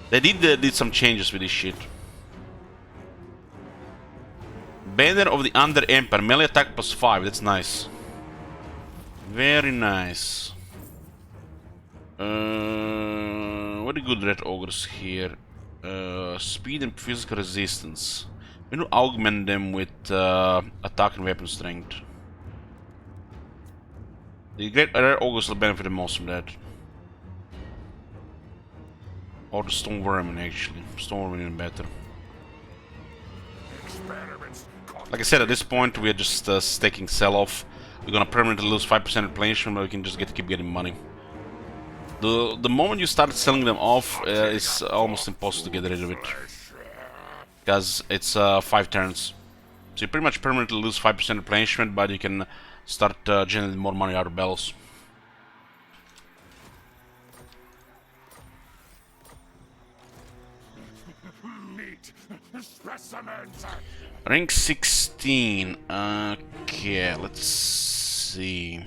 S2: They did some changes with this shit. Banner of the Under Empire. Melee attack plus 5. That's nice. Very nice. Very good Red Ogres here. Speed and physical resistance. We need to augment them with attack and weapon strength. The Great Red Ogres will benefit the most from that. Or the Stone Vermin actually. Stone Vermin even better.
S3: Experiments.
S2: Like I said, at this point we are just staking sell off. We're gonna permanently lose 5% replenishment, but we can just keep getting money. The moment you start selling them off, it's almost impossible to get rid of it. Because it's 5 turns. So you pretty much permanently lose 5% replenishment, but you can start generating more money out of bells.
S3: Meat. Specimens.
S2: Rank 16. Okay, let's see.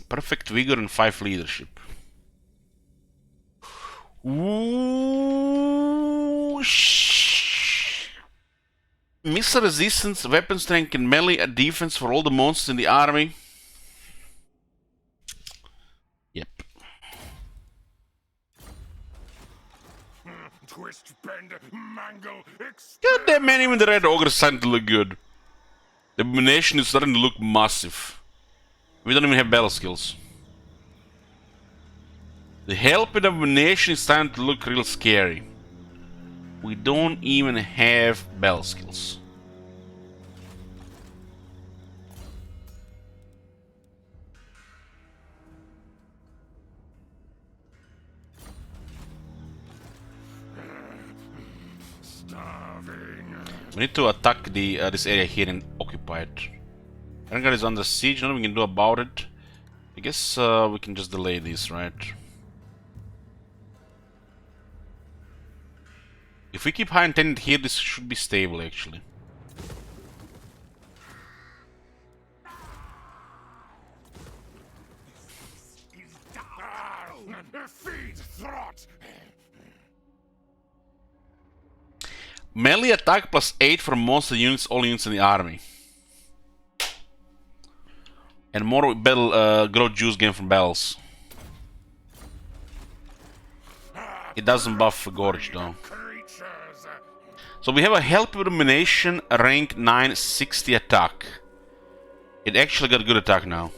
S2: Perfect vigor and 5 leadership. Ooh, missile resistance, weapon strength, and melee defense for all the monsters in the army. Yep.
S3: Twist, bend, mangle,
S2: God damn man, even the Red Ogre is starting to look good. The Abomination is starting to look massive. We don't even have battle skills. The help in Abomination is starting to look real scary. We don't even have battle skills.
S3: starving.
S2: We need to attack the this area here and occupy it. Erngard is under siege. Nothing we can do about it. I guess we can just delay this, right? If we keep high intended here, this should be stable actually.
S3: Feed Throt!
S2: Melee attack plus 8 for monster units, all units in the army. And more battle growth juice gain from battles. It doesn't buff Gorge though. So we have a help with domination, rank 9, 60 attack. It actually got good attack now.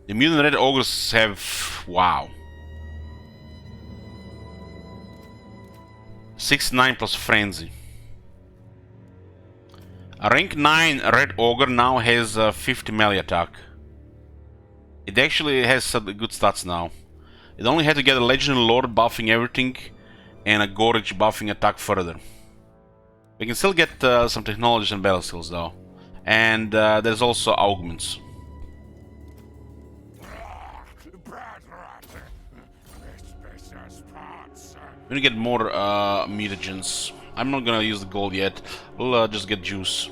S2: The mutant red ogres have, wow, 6-9 plus frenzy. A rank 9 red ogre now has 50 melee attack. It actually has some good stats now. It only had to get a legendary lord buffing everything and a gorge buffing attack further. We can still get some technologies and battle skills though. And there's also augments. We're gonna get more mutagens. I'm not gonna use the gold yet. We'll just get juice.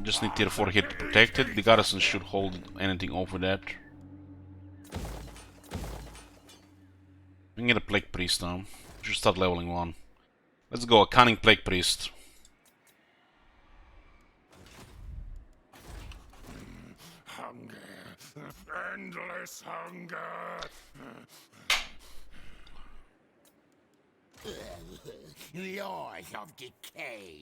S2: Just need tier 4 here to protect it. The garrison should hold anything over that. We can get a plague priest now. We should start leveling 1. Let's go, a cunning plague priest.
S3: Endless hunger.
S5: Laws of decay.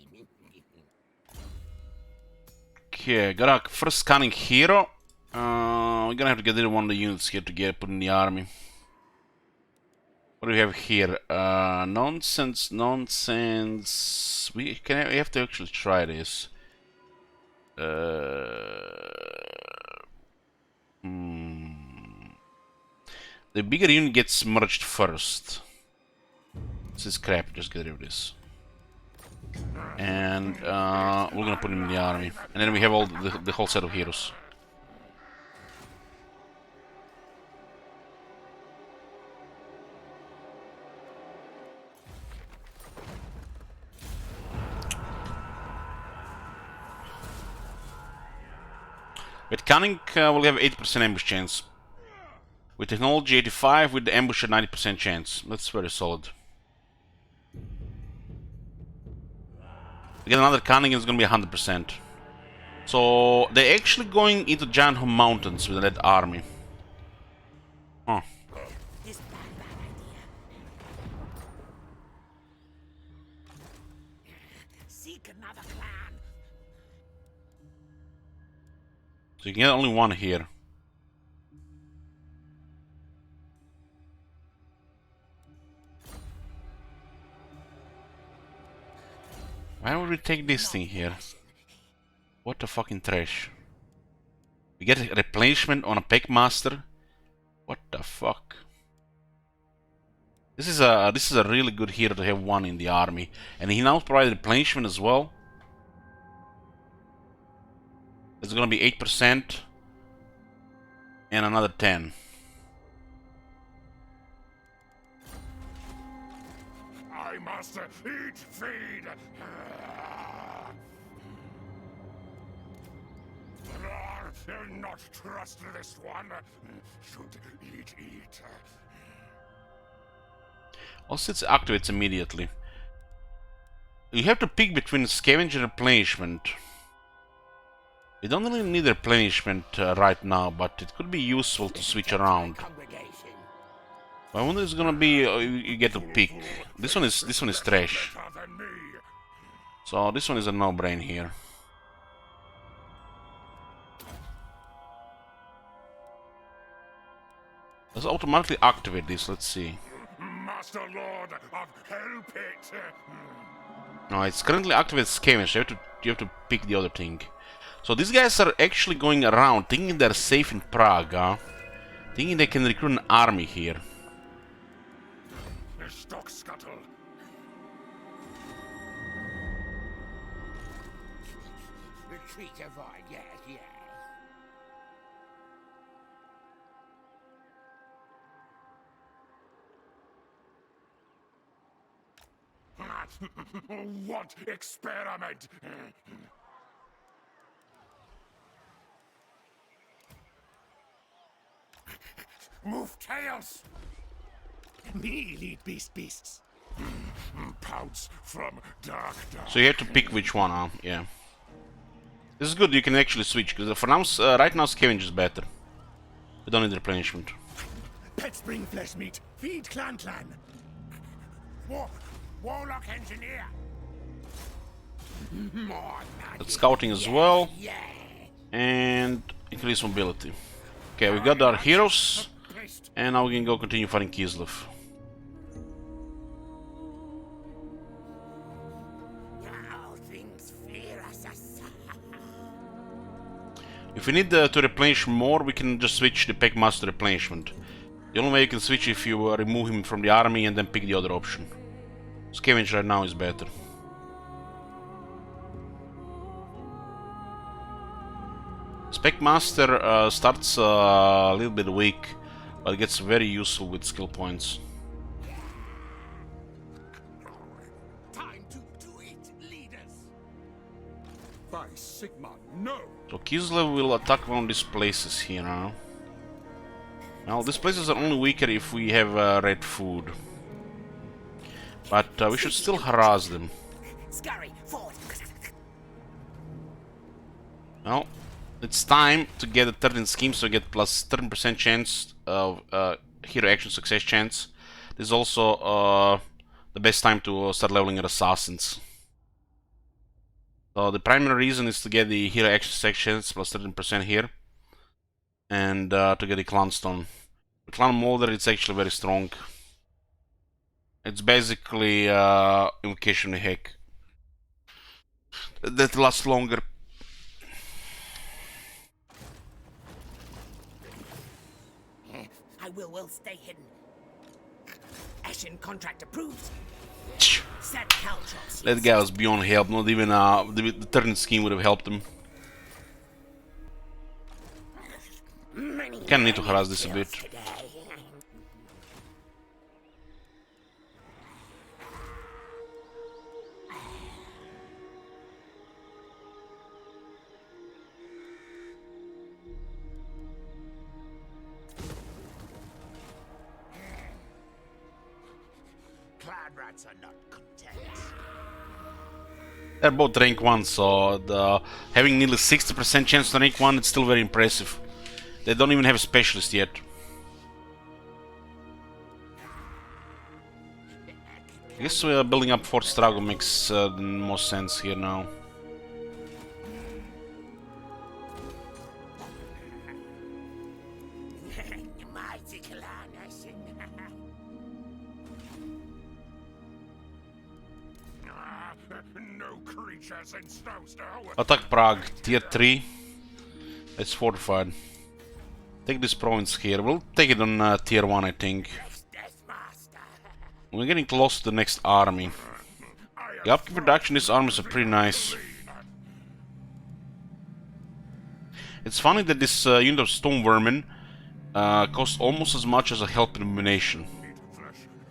S2: Okay, got our first cunning hero. We're gonna have to get rid of one of the units here to get put in the army. What do we have here? Nonsense, nonsense. We have to actually try this. The bigger unit gets merged first. This is crap, just get rid of this. And we're gonna put him in the army. And then we have all the whole set of heroes. With cunning, we'll have 80% ambush chance. With technology 85, with the ambush at 90% chance. That's very solid. We get another cunning and it's gonna be 100%. So they're actually going into Giant Mountains with that army. Huh.
S5: This bad idea. Seek another clan.
S2: So you can get only one here. Why would we take this thing here? What the fucking trash. We get a replenishment on a Packmaster. What the fuck? This is a really good hero to have one in the army. And he now provides replenishment as well. It's gonna be 8% and another 10.
S3: I must eat, feed. Not trust this one. Should eat.
S2: Also, it activates immediately. You have to pick between scavenge and replenishment. We don't really need replenishment right now, but it could be useful to switch around. I wonder if it's gonna be you get to pick. This one is trash. So this one is a no-brain here. Let's automatically activate this. Let's see.
S3: Master Lord of Hellpit.
S2: No, it's currently activated scavenge. You have to pick the other thing. So these guys are actually going around, thinking they're safe in Prague, huh? Thinking they can recruit an army here.
S3: Stock scuttle.
S5: Retreat avoid, yes, yes.
S3: What experiment? Move tails!
S4: Me lead beasts.
S3: Pouts from dark.
S2: So you have to pick which one, huh? Yeah. This is good, you can actually switch, because for now, right now scavenge is better. We don't need replenishment.
S4: Pets bring flesh meat. Feed clan.
S3: Warlock engineer.
S5: More
S2: That's scouting as well,
S5: yeah.
S2: and increase mobility. Okay, we got our heroes, and now we can go continue fighting Kislev.
S5: Now things fear us.
S2: If we need to replenish more, we can just switch the Packmaster to replenishment. The only way you can switch if you remove him from the army and then pick the other option. Scavenge right now is better. Specmaster starts a little bit weak, but gets very useful with skill points.
S5: Time to eat leaders.
S3: By Sigma, no!
S2: So Kislev will attack one of these places here now. Now these places are only weaker if we have red food. But we should still harass them.
S5: Scurry, forward.
S2: Well, it's time to get a 13 scheme, so get plus 13% chance of hero action success chance. This is also the best time to start leveling your assassins. So the primary reason is to get the hero action success chance plus 13% here, and to get the clan stone. The clan Moulder, it's actually very strong. It's basically invocation heck that lasts longer.
S5: I will stay hidden. Ashen contract approved. Set caltrops.
S2: That guy was beyond help. Not even the turn scheme would have helped him. Kinda need to harass this a bit.
S5: Clan rats are not content.
S2: They're both rank 1, so having nearly 60% chance to rank 1, it's still very impressive. They don't even have a specialist yet. I guess we are building up Fort Strago makes the most sense here now.
S5: Mighty clan Ashen.
S3: No creatures in Snowstorm.
S2: Attack Prague, tier 3. It's fortified. Take this province here. We'll take it on tier 1, I think.
S5: Master.
S2: We're getting close to the next army. The upkeep reduction, these armies are pretty nice. It's funny that this unit of stone vermin costs almost as much as a help illumination.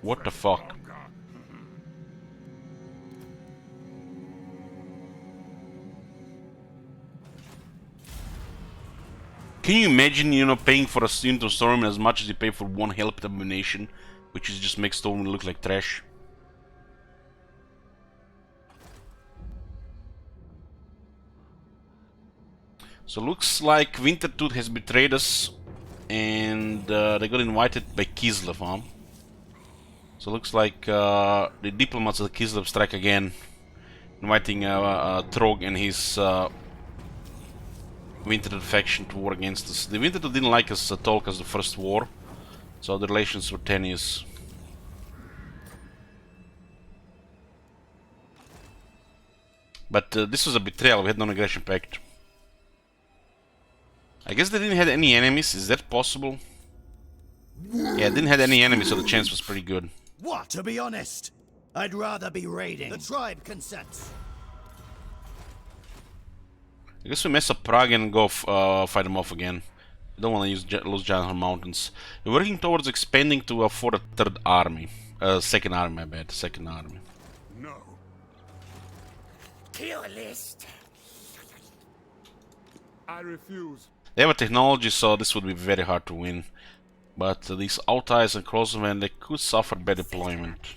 S2: What the fuck? Can you imagine, you know, paying for a unit of stone as much as you pay for one help illumination, which is just makes stone look like trash? So looks like Wintertooth has betrayed us, and they got invited by Kislev, huh? So looks like the diplomats of Kislev strike again, inviting Trog and his Wintertooth faction to war against us. The Wintertooth didn't like us at all because the first war, so the relations were tenuous. But this was a betrayal, we had no aggression pact. I guess they didn't have any enemies. Is that possible? Yeah, didn't have any enemies, so the chance was pretty good.
S4: What? To be honest, I'd rather be raiding. The tribe consents.
S2: I guess we mess up Prague and go fight them off again. We don't want to use lose Giant Mountains. We're working towards expanding to for a third army. Second army, my bad. Second army.
S3: No.
S5: Kill list.
S3: I refuse.
S2: They have a technology, so this would be very hard to win. But these Altais and Crossmen, they could suffer bad deployment.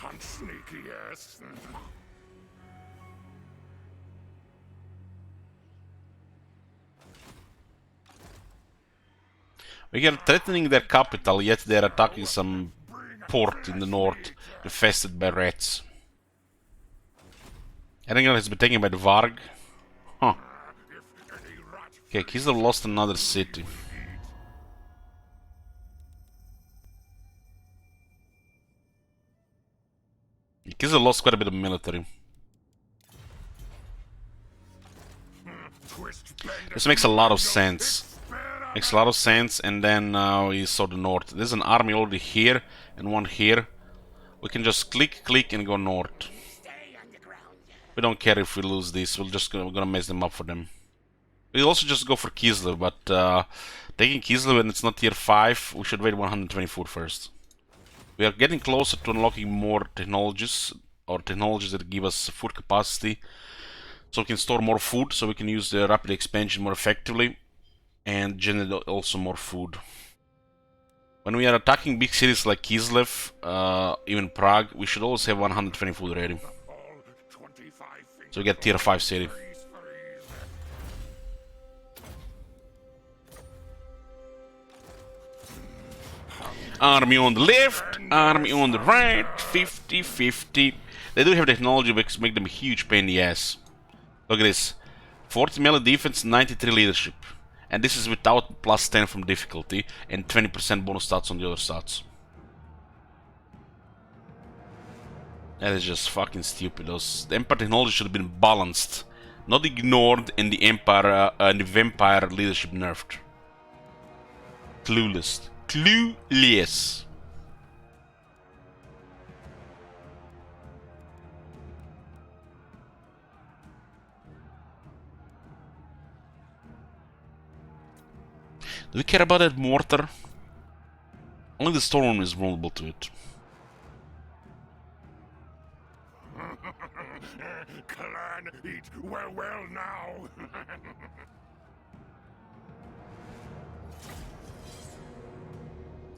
S3: I'm sneaky, yes.
S2: We are threatening their capital, yet they are attacking some port in the north, infested by rats. Erengel has been taken by the Varg. Huh. Okay, Kislev lost another city. Kislev lost quite a bit of military. This makes a lot of sense. Makes a lot of sense, and then we saw the north. There's an army already here and one here. We can just click and go north. We don't care if we lose this. We're gonna mess them up for them. We also just go for Kislev, but taking Kislev when it's not tier 5, we should wait 124 first. We are getting closer to unlocking more technologies, or technologies that give us food capacity, so we can store more food, so we can use the rapid expansion more effectively, and generate also more food. When we are attacking big cities like Kislev, even Prague, we should always have 120 food ready. So we get tier 5 city. Army on the left, army on the right, 50-50. They do have technology which make them a huge pain in the ass. Look at this. 40 melee defense, 93 leadership. And this is without plus 10 from difficulty and 20% bonus stats on the other stats. That is just fucking stupid. The Empire technology should have been balanced, not ignored, and the Empire and the Vampire leadership nerfed. Clueless. Clueless. Do we care about that mortar? Only the storm is vulnerable to it.
S3: Clan, eat well now.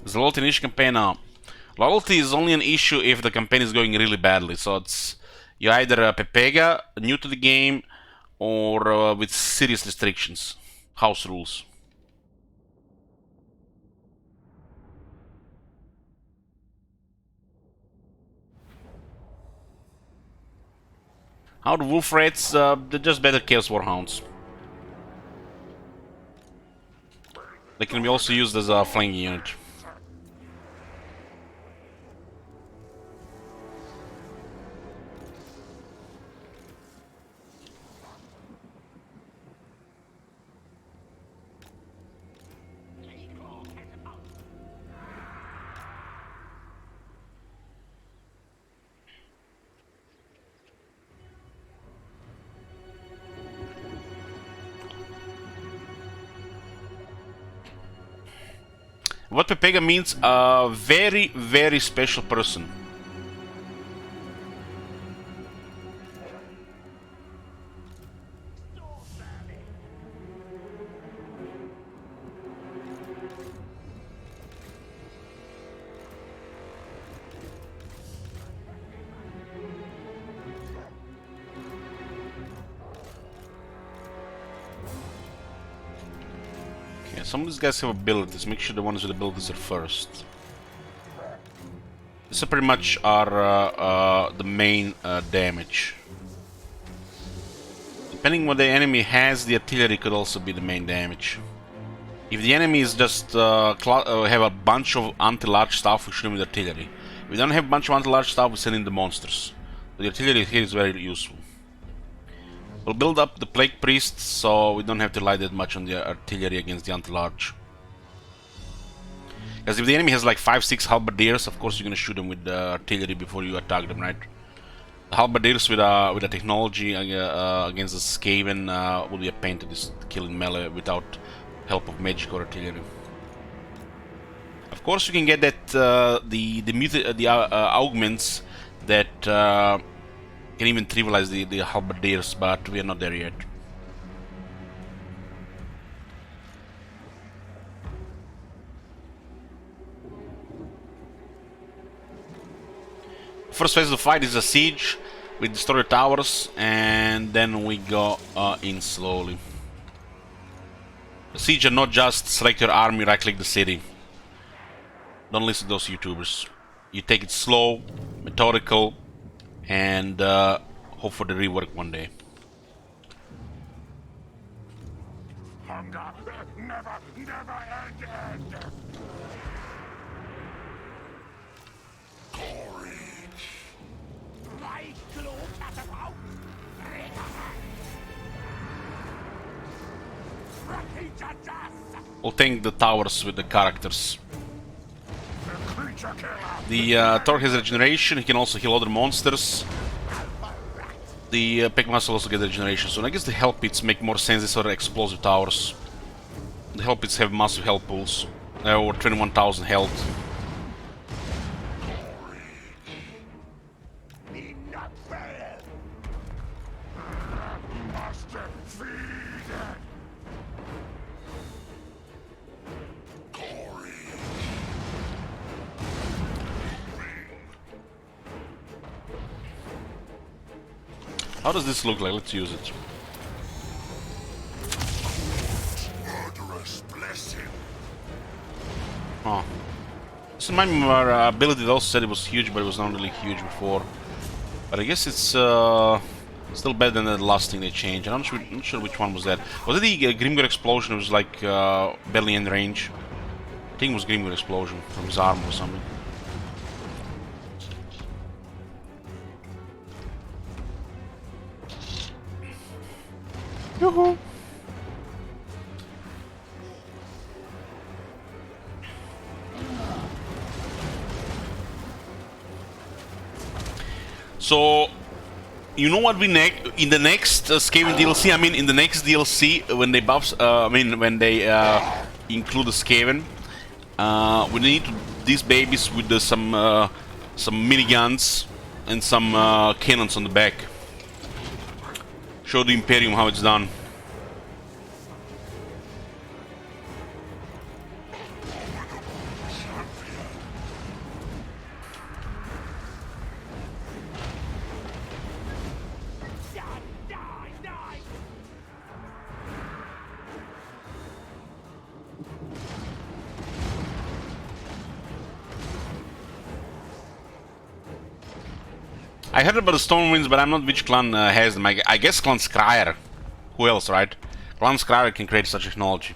S2: Is loyalty an issue campaign now? Loyalty is only an issue if the campaign is going really badly. So it's you either Pepega, new to the game, or with serious restrictions, house rules. How the wolf rats? They're just better Chaos Warhounds. They can be also used as a flanking unit. What Pepega means, a very, very special person. Some of these guys have abilities. Make sure the ones with abilities are first. These are pretty much the main damage. Depending on what the enemy has, the artillery could also be the main damage. If the enemy is just have a bunch of anti-large stuff, we shoot him with artillery. If we don't have a bunch of anti-large stuff, we send in the monsters. The artillery here is very useful. We'll build up the Plague Priests so we don't have to rely that much on the artillery against the Anti-Large. Because if the enemy has like 5-6 halberdiers, of course you're gonna shoot them with artillery before you attack them, right? The halberdiers with a technology against the Skaven will be a pain to just kill in melee without help of magic or artillery. Of course you can get that the augments that can even trivialize the halberdiers, but we are not there yet. First phase of the fight is a siege. We destroy the towers and then we go in slowly. The siege are not just select your army, right click the city. Don't listen to those YouTubers. You take it slow, methodical, and hope for the rework one day.
S3: Hunger never end. Courage. My glow catapult.
S2: We'll tank the towers with the characters. The Thor has regeneration, he can also heal other monsters. The Pegmas will also get regeneration, so I guess the Hell Pits make more sense. These are explosive towers. The Hell Pits have massive health pools, over 21,000 health. How does this look like? Let's use it. Oh. This reminds me of our ability that also said it was huge, but it was not really huge before. But I guess it's still better than the last thing they changed. I'm not sure which one was that. Was it the Grimgor Explosion? It was like barely in range. I think it was Grimgor Explosion from his armor or something. Yoo-hoo. So, you know what we in the next Skaven DLC? I mean, in the next DLC when they buff, when they include the Skaven, we need these babies with some miniguns and some cannons on the back. Show the Imperium how it's done. I heard about the Stormwinds, but I'm not which clan has them. I guess Clan Skryre. Who else, right? Clan Skryre can create such technology.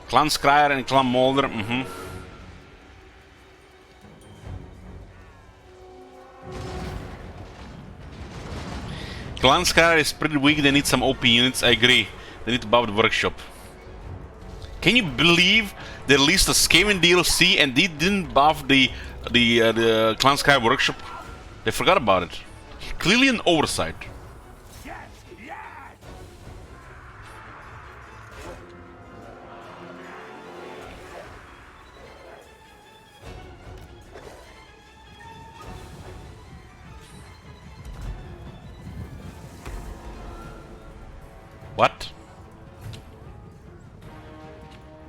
S2: Clan Skryre and Clan Moulder, Clan Skryre is pretty weak, they need some OP units, I agree. They need to buff the workshop. Can you believe they released a Skaven DLC and they didn't buff the Clan Skryre workshop? They forgot about it. Clearly an oversight. What?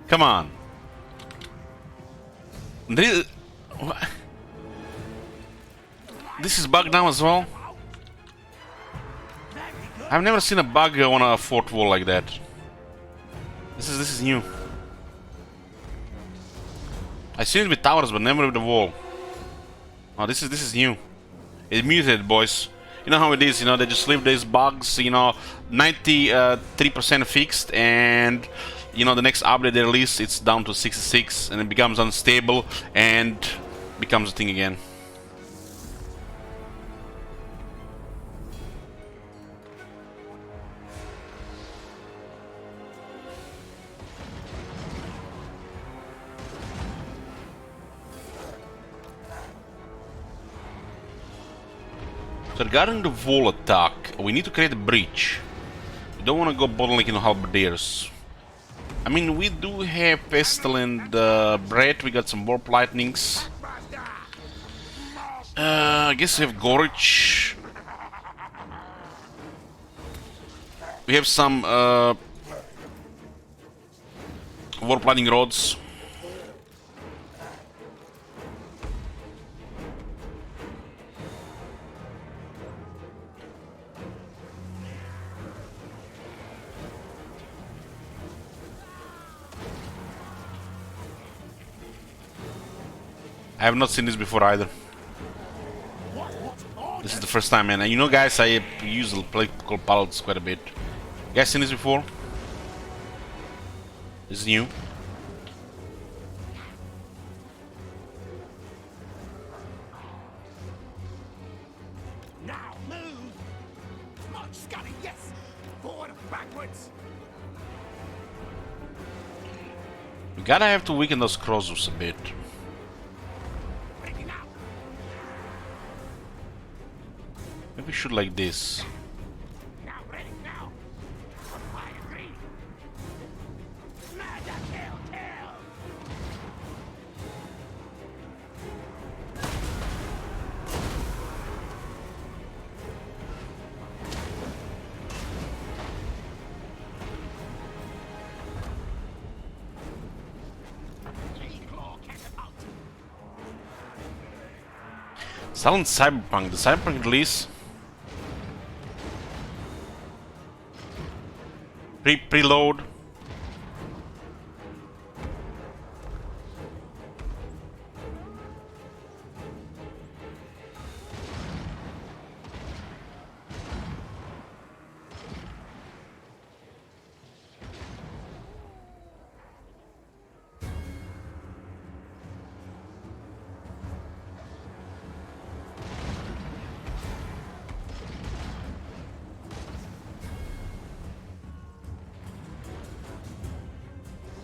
S2: Come on. This is bugged now as well? I've never seen a bug on a fort wall like that. This is new. I seen it with towers, but never with the wall. Oh, this is new. It muted, boys. You know how it is, you know, they just leave these bugs, you know, 93% fixed, and, you know, the next update they release, it's down to 66, and it becomes unstable, and becomes a thing again. So regarding the wall attack, we need to create a breach. We don't want to go bottlenecking halberdiers. I mean, we do have Pestilent Bread, we got some Warp Lightnings. I guess we have Gorge. We have some Warp Lightning Rods. I have not seen this before either. This is the first time, man. And you know, guys, I use political palettes quite a bit. You guys seen this before? This is new.
S3: Now move! March, Scotty, yes! Forward and backwards!
S2: We gotta have to weaken those Crozus a bit.
S3: Ready now!
S2: Maybe we should like this.
S3: Now, ready now! I agree! Murder, kill, kill!
S2: Silent Cyberpunk, the Cyberpunk release. Preload.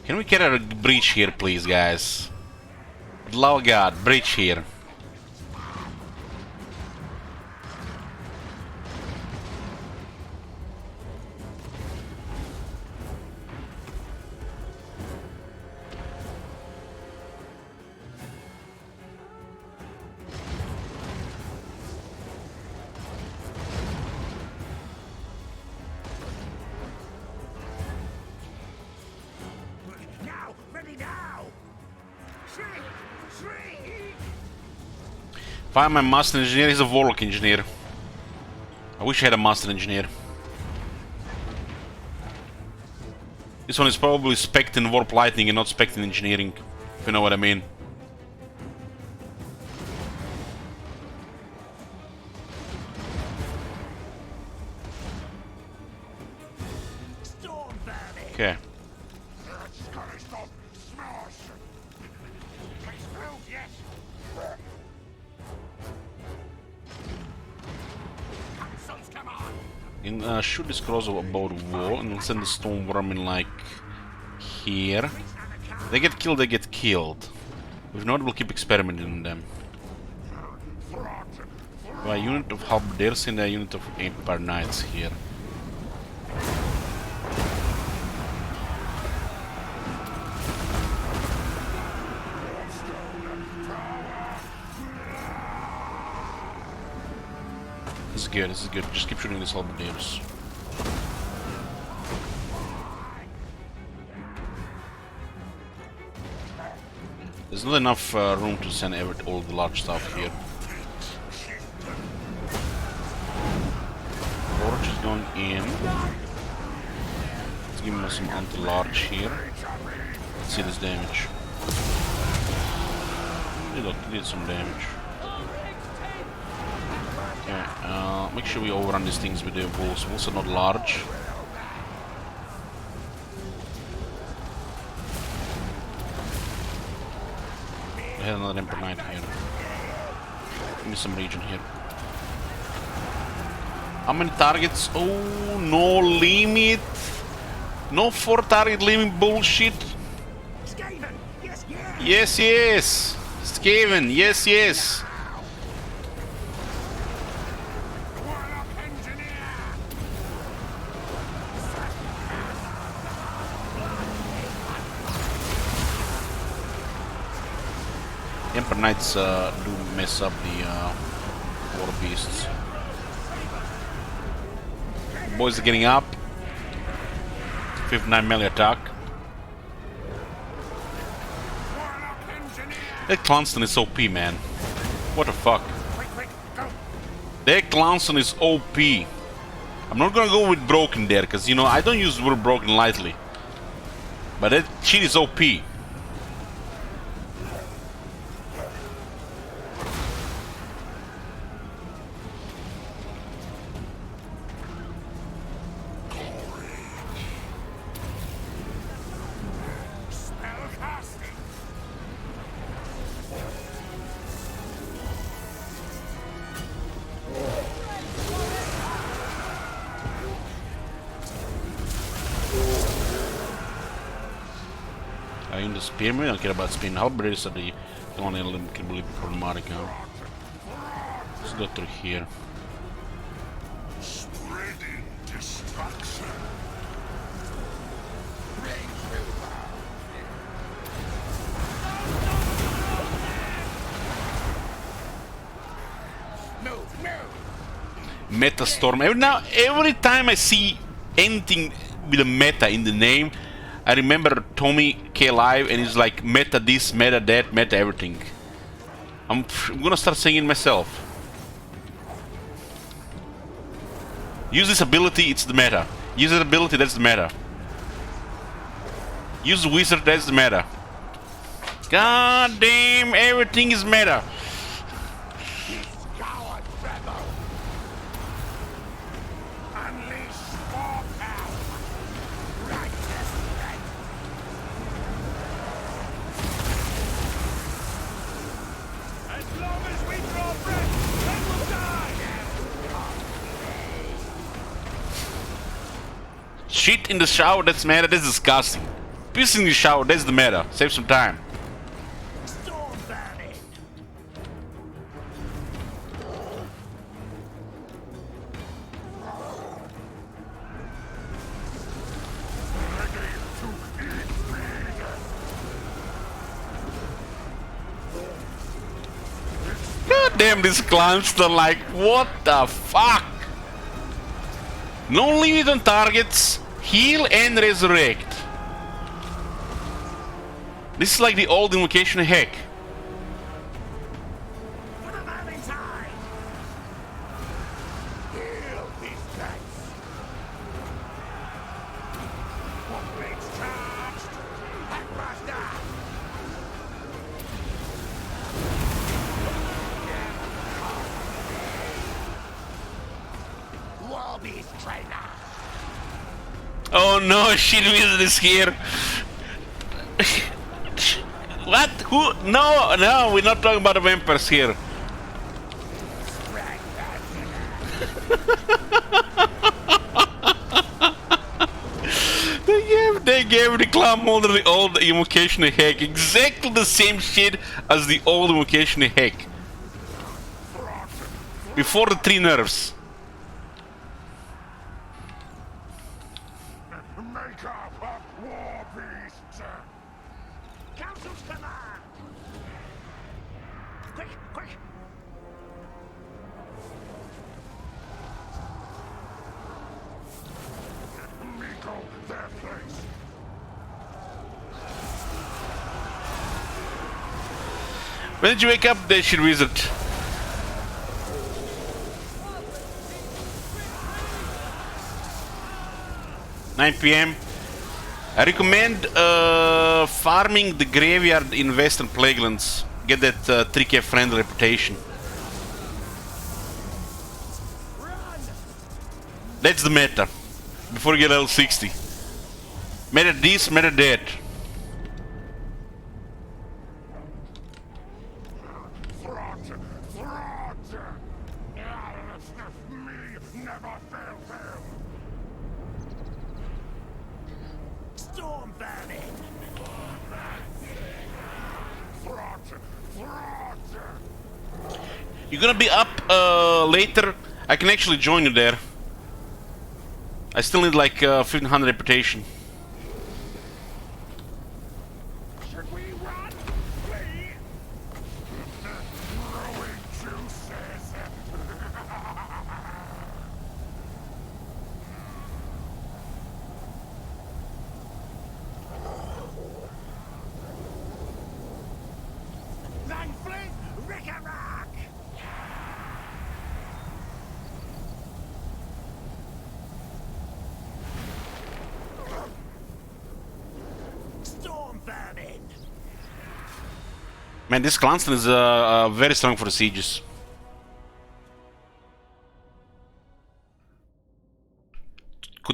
S2: Can we get a breach here, please, guys? Love God, breach here.
S3: Now, ready now! Shrink! Shrink!
S2: If I'm a master engineer, he's a warlock engineer. I wish I had a master engineer. This one is probably spec'd in warp lightning and not spec'd in engineering, if you know what I mean.
S3: Storm vermin!
S2: Okay.
S3: Scotty, stop! Smash! Explode, yes! Sons, come on!
S2: And shoot this Crozo above the wall and we'll send the Storm Worm in like here. They get killed, they get killed. If not, we'll keep experimenting on them. A unit of halberdiers and a unit of Empire Knights here. This is good, this is good. Just keep shooting these halberdiers. There's not enough room to send all the large stuff here. Forge is going in. Let's give him some anti-large here. Let's see this damage. Did some damage. Okay, make sure we overrun these things with the wolves. Wolves are not large. I had another Emperor Knight here. Give me some region here. How many targets? Oh, no limit. No 4 target limit bullshit.
S5: Skaven! Yes, yes!
S2: Yes, yes. Skaven, yes, yes.
S3: Warlock engineer!
S2: Emperor Knights do mess up the war beasts. Boys are getting up. 59 melee attack.
S3: Warlock engineer!
S2: That Clanston is OP, man. What the fuck?
S3: Quick, quick, go!
S2: That Clanston is OP. I'm not gonna go with broken there, because you know I don't use the word broken lightly. But that shit is OP.
S3: Spellcasting!
S2: In the spearmen, I don't care about spearmen. Halberdiers are the only element can believe problematic now. Let's go through here.
S3: Spreading destruction! Move, move!
S2: Meta Storm. Every time I see anything with a meta in the name, I remember Tommy K Live and he's like meta this, meta that, meta everything. I'm gonna start saying it myself. Use this ability, it's the meta. Use that ability, that's the meta. Use wizard, that's the meta. God damn, everything is meta.
S3: Coward rebel! Unleash more power! Righteous red! As long as we draw breath, they will die!
S2: Shit in the shower, that's meta, that's disgusting. Piss in the shower, that's the meta. Save some time.
S5: Storm burning!
S2: God damn, these clans are like, what the fuck? No limit on targets, heal and resurrect. This is like the old invocation hack.
S5: For the Valentine!
S3: Heal these guys! Blades charged! Hackmaster! Warbeast trainer!
S2: Oh no, shit wizard is here. What? Who? No, no, we're not talking about the vampires here. They gave the clan Moulder the old invocation hack. Exactly the same shit as the old invocation hack. Before the 3 nerfs.
S3: Make up a warbeast!
S5: Council's command! Quick, quick!
S3: Miko, their place!
S2: When did you wake up, they shit wizard? PM. I recommend farming the graveyard in Western Plaguelands. get that 3K friendly reputation. That's the meta. Before you get level 60. Meta this, meta that.
S3: Fraud! Fraud! Me never failed them!
S5: Storm vermin.
S3: Fraud! Fraud!
S2: You're gonna be up later. I can actually join you there. I still need like 1500 reputation.
S3: Should we run? Please? Growing juices!
S5: Langfleet, Rick-a-rack. Storm vermin.
S2: Man, this Clanston is very strong for the sieges.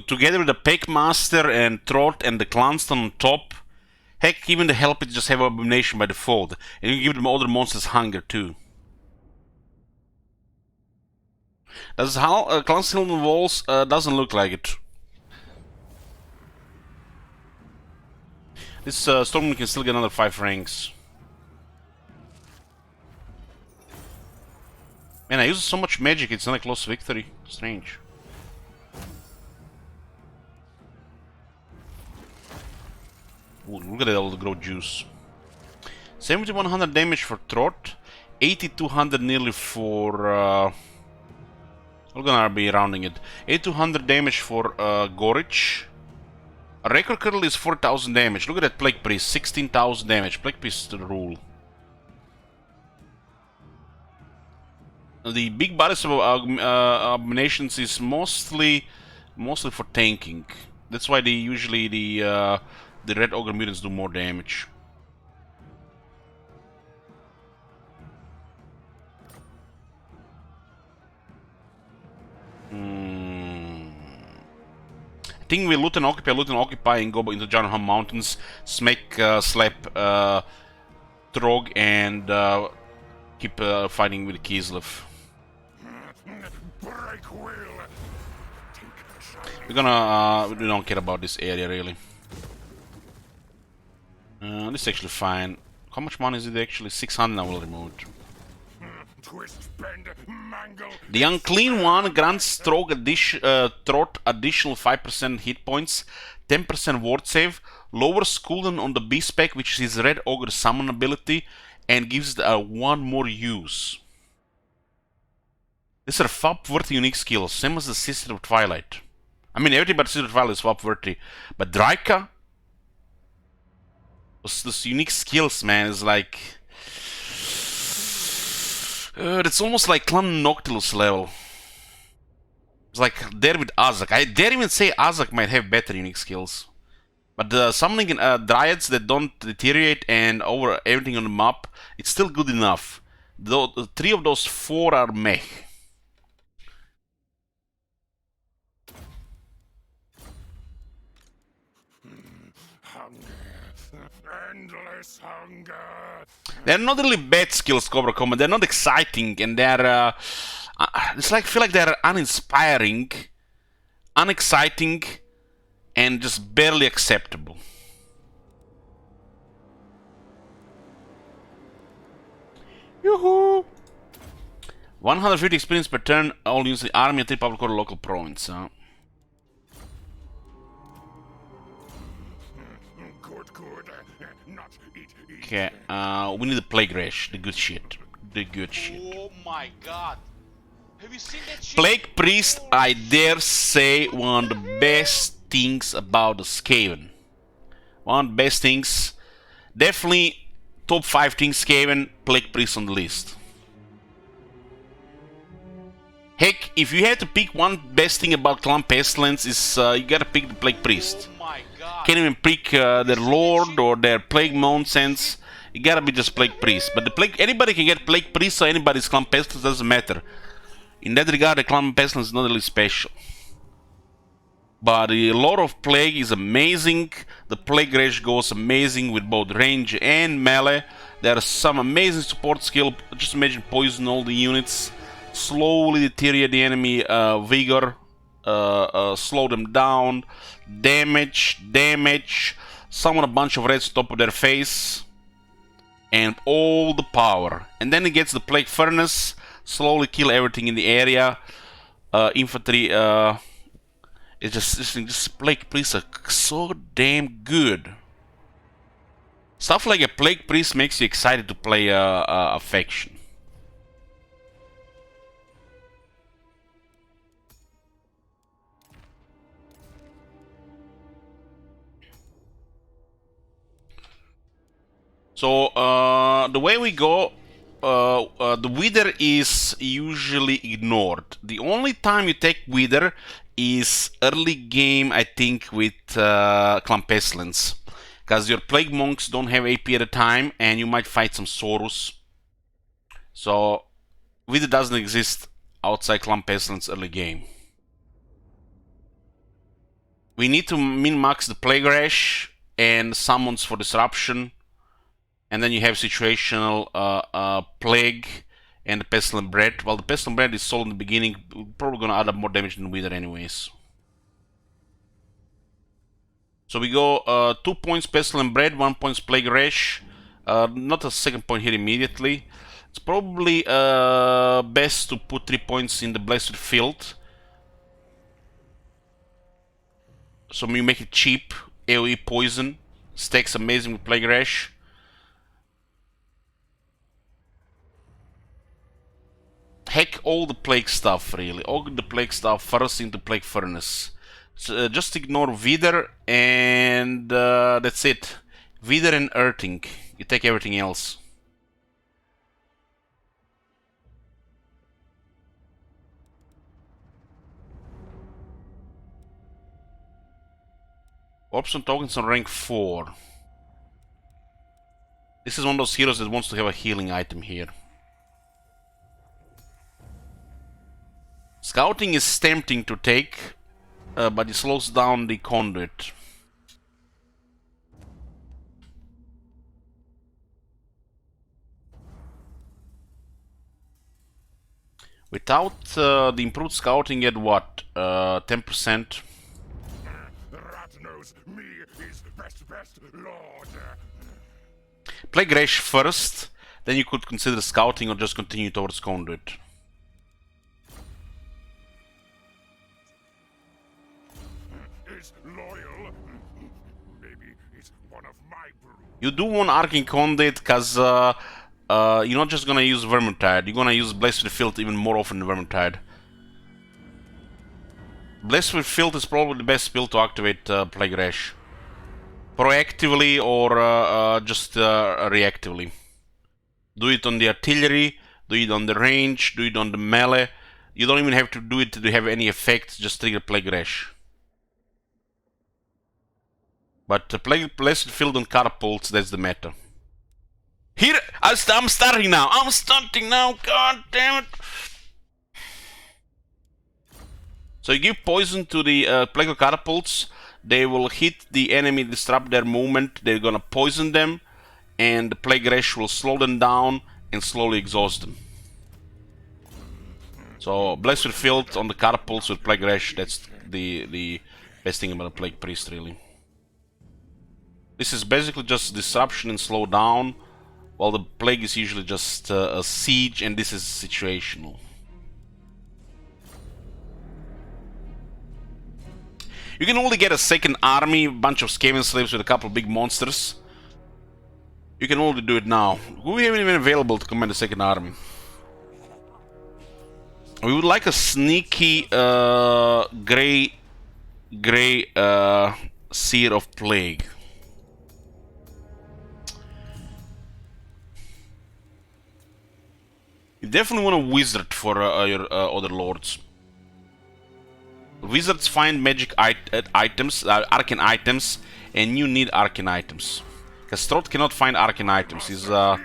S2: Together with the Packmaster and Trot and the Clanston on top, heck, even the Helpers just have Abomination by default, and you give them other monsters hunger too. Does how Clanston walls doesn't look like it. This Stormwind can still get another 5 ranks. Man, I use so much magic, it's not a close victory. Strange. Ooh, look at all the grow juice. 7100 damage for Trot, 8200 nearly for we're gonna be rounding it. 8200 damage for Gorich. A record curl is 4000 damage. Look at that Plague Priest, 16,000 damage. Plague Priest to the rule. The big bodies of abominations is mostly for tanking. That's why they usually the red ogre mutants do more damage. I think we loot and occupy, and go into Jarnham Mountains, smack, slap, Trog, and keep fighting with Kislev.
S3: Break will!
S2: We're gonna, we don't care about this area really. This is actually fine. How much money is it actually? 600 I will remove it.
S3: Twist, bend, mangle.
S2: The Unclean One grants Trot additional 5% hit points, 10% ward save, lowers cooldown on the Beast Spec, which is his Red Ogre summon ability, and gives it one more use. These are FAP-worthy unique skills, same as the Sister of Twilight. I mean, everything but Sister of Twilight is FAP-worthy, but Draika, those unique skills, man, is like... it's almost like Clan Noctilus level. It's like there with Azak. I dare even say Azak might have better unique skills. But the summoning Dryads that don't deteriorate and over everything on the map, it's still good enough. Though 3 of those 4 are meh.
S3: Endless hunger.
S2: They're not really bad skills, Cobra Combat. They're not exciting, and they're it's like feel like they're uninspiring, unexciting, and just barely acceptable. Yoo-hoo! 150 experience per turn, all use the army and 3 public or local province.
S3: Good. Not eat.
S2: Okay, we need the Plague Rash, the good shit. The good shit.
S1: Oh my god. Have you seen that shit?
S2: Plague Priest, I dare say, one of the best things about the Skaven. One of the best things. Definitely top 5 things Skaven, Plague Priest on the list. Heck, if you had to pick one best thing about Clan Pestilence, is you gotta pick the Plague Priest.
S1: Oh my god.
S2: Can't even pick their Lord or their Plague nonsense. it gotta be just Plague Priest. But the Plague, anybody can get Plague Priest, so anybody's Clan Pestilence, doesn't matter. In that regard, the Clan Pestilence is not really special. But the Lord of Plague is amazing. The Plague Rash goes amazing with both range and melee. There are some amazing support skill. Just imagine poison all the units, slowly deteriorate the enemy vigor, slow them down, damage, summon a bunch of reds on top of their face, and all the power. And then it gets the Plague Furnace, slowly kill everything in the area. Infantry. It's just Plague Priests are so damn good. Stuff like a Plague Priest makes you excited to play a faction. So the way we go, the Wither is usually ignored. The only time you take Wither is early game, I think, with Clan Pestilence, because your Plague Monks don't have AP at a time, and you might fight some Saurus. So Wither doesn't exist outside Clan Pestilence early game. We need to min-max the Plague Rash and summons for disruption, and then you have situational Plague and the Pestilent Bread. Well, the Pestilent Bread is sold in the beginning, probably gonna add up more damage than Wither anyways. So we go 2 points Pestilent Bread, 1 point Plague Rash. Not a second point here immediately. It's probably best to put 3 points in the Blessed Field. So you make it cheap, AoE poison, stacks amazing with Plague Rash. Hack all the plague stuff, really. All the plague stuff first into Plague Furnace. So, just ignore Wither and that's it. Wither and Earthing. You take everything else. Option tokens on rank 4. This is one of those heroes that wants to have a healing item here. Scouting is tempting to take, but it slows down the conduit. Without the improved scouting at what? 10%?
S3: The rat knows me is best lord.
S2: Plague Rash first, then you could consider scouting or just continue towards conduit.
S3: Is loyal. Maybe it's one of my brew.
S2: You do want Arcane Conduit because you're not just gonna use Vermintide, you're gonna use Blessed with Filth even more often than Vermintide. Blessed with Filth is probably the best spell to activate Plague Rash. Proactively or just reactively. Do it on the artillery, do it on the range, do it on the melee. You don't even have to do it to have any effect, just trigger Plague Rash. But Blessed Field on Catapults, that's the meta. Here, I'm starting now, god damn it! So you give poison to the Plague of Catapults, they will hit the enemy, disrupt their movement, they're gonna poison them, and the Plague Rash will slow them down and slowly exhaust them. So Blessed Field on the Catapults with Plague Rash, that's the best thing about a Plague Priest, really. This is basically just disruption and slow down, while the Plague is usually just a siege, and this is situational. You can only get a second army, a bunch of Skaven slaves with a couple of big monsters. You can only do it now. We haven't even available to command a second army. We would like a sneaky gray Seer of Plague. You definitely want a wizard for your other lords. Wizards find magic items, arcane items, and you need arcane items. Because Trot cannot find arcane items. Will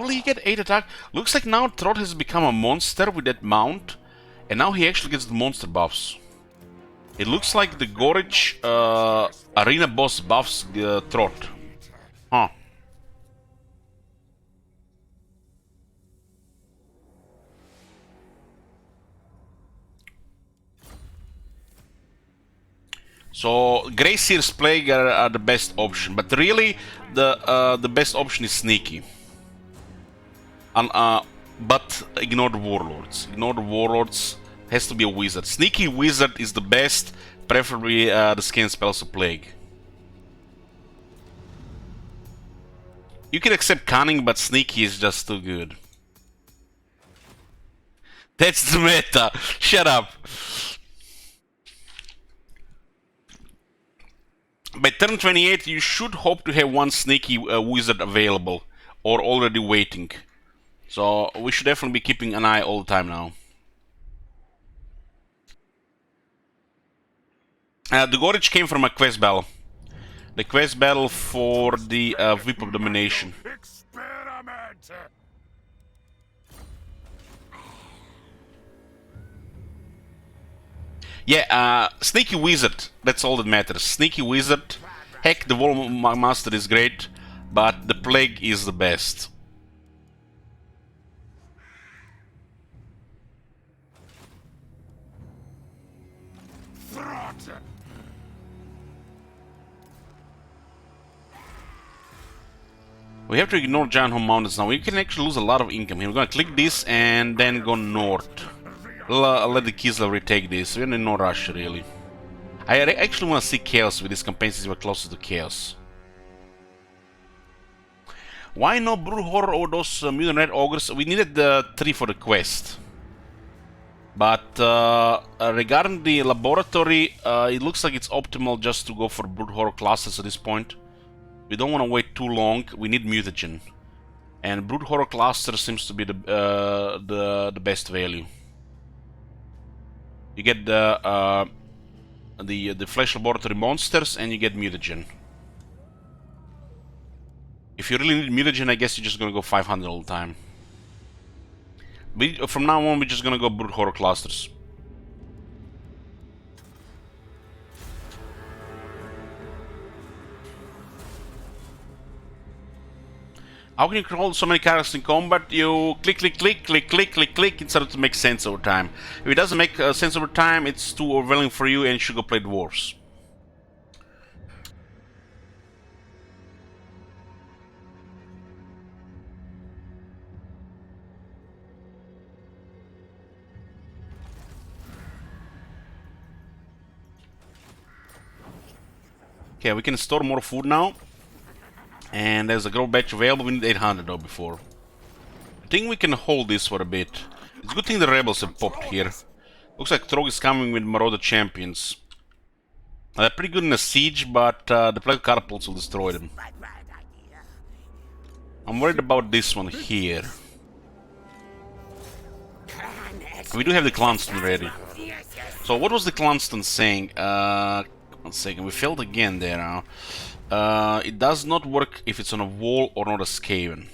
S2: he get 8 attack? Looks like now Trot has become a monster with that mount. And now he actually gets the monster buffs. It looks like the Gorich arena boss buffs Trot. Huh. So Grey Seer's Plague are the best option, but really the best option is Sneaky. But ignore the Warlords. Ignore the Warlords. Has to be a Wizard. Sneaky Wizard is the best, preferably the Scan Spells of Plague. You can accept Cunning, but Sneaky is just too good. That's the meta. Shut up. By turn 28, you should hope to have one Sneaky Wizard available, or already waiting. So we should definitely be keeping an eye all the time now. The Gorich came from a quest battle. The quest battle for the Whip of Domination.
S3: Experiment!
S2: Yeah, Sneaky Wizard, that's all that matters. Sneaky Wizard, heck, the Wall Master is great, but the Plague is the best.
S3: Throt!
S2: We have to ignore Giant Home Mountains now. We can actually lose a lot of income here. We're gonna click this and then go north. Let the Kislev retake this. We're in no rush, really. I actually want to see Chaos with this campaign since we're closer to Chaos. Why no Brood Horror or those Mutant Red Ogres? We needed the 3 for the quest. But regarding the laboratory, it looks like it's optimal just to go for Brood Horror classes at this point. We don't want to wait too long. We need mutagen, and Brood Horror cluster seems to be the best value. You get the Flesh Laboratory monsters, and you get mutagen. If you really need mutagen, I guess you're just gonna go 500 all the time. From now on, we're just gonna go Brood Horror clusters. How can you control so many characters in combat? You click, click, click, click, click, click, click. It starts to make sense over time. If it doesn't make sense over time, it's too overwhelming for you and you should go play Dwarves. Okay, we can store more food now. And there's a grow batch available. We need 800 though before. I think we can hold this for a bit. It's a good thing the rebels have popped here. Looks like Trog is coming with Marauder champions. They're pretty good in a siege, but the Plague Catapults will destroy them. I'm worried about this one here. We do have the Clanston ready. So what was the Clanston saying? 1 second, we failed again there now. It does not work if it's on a wall or not a Skaven.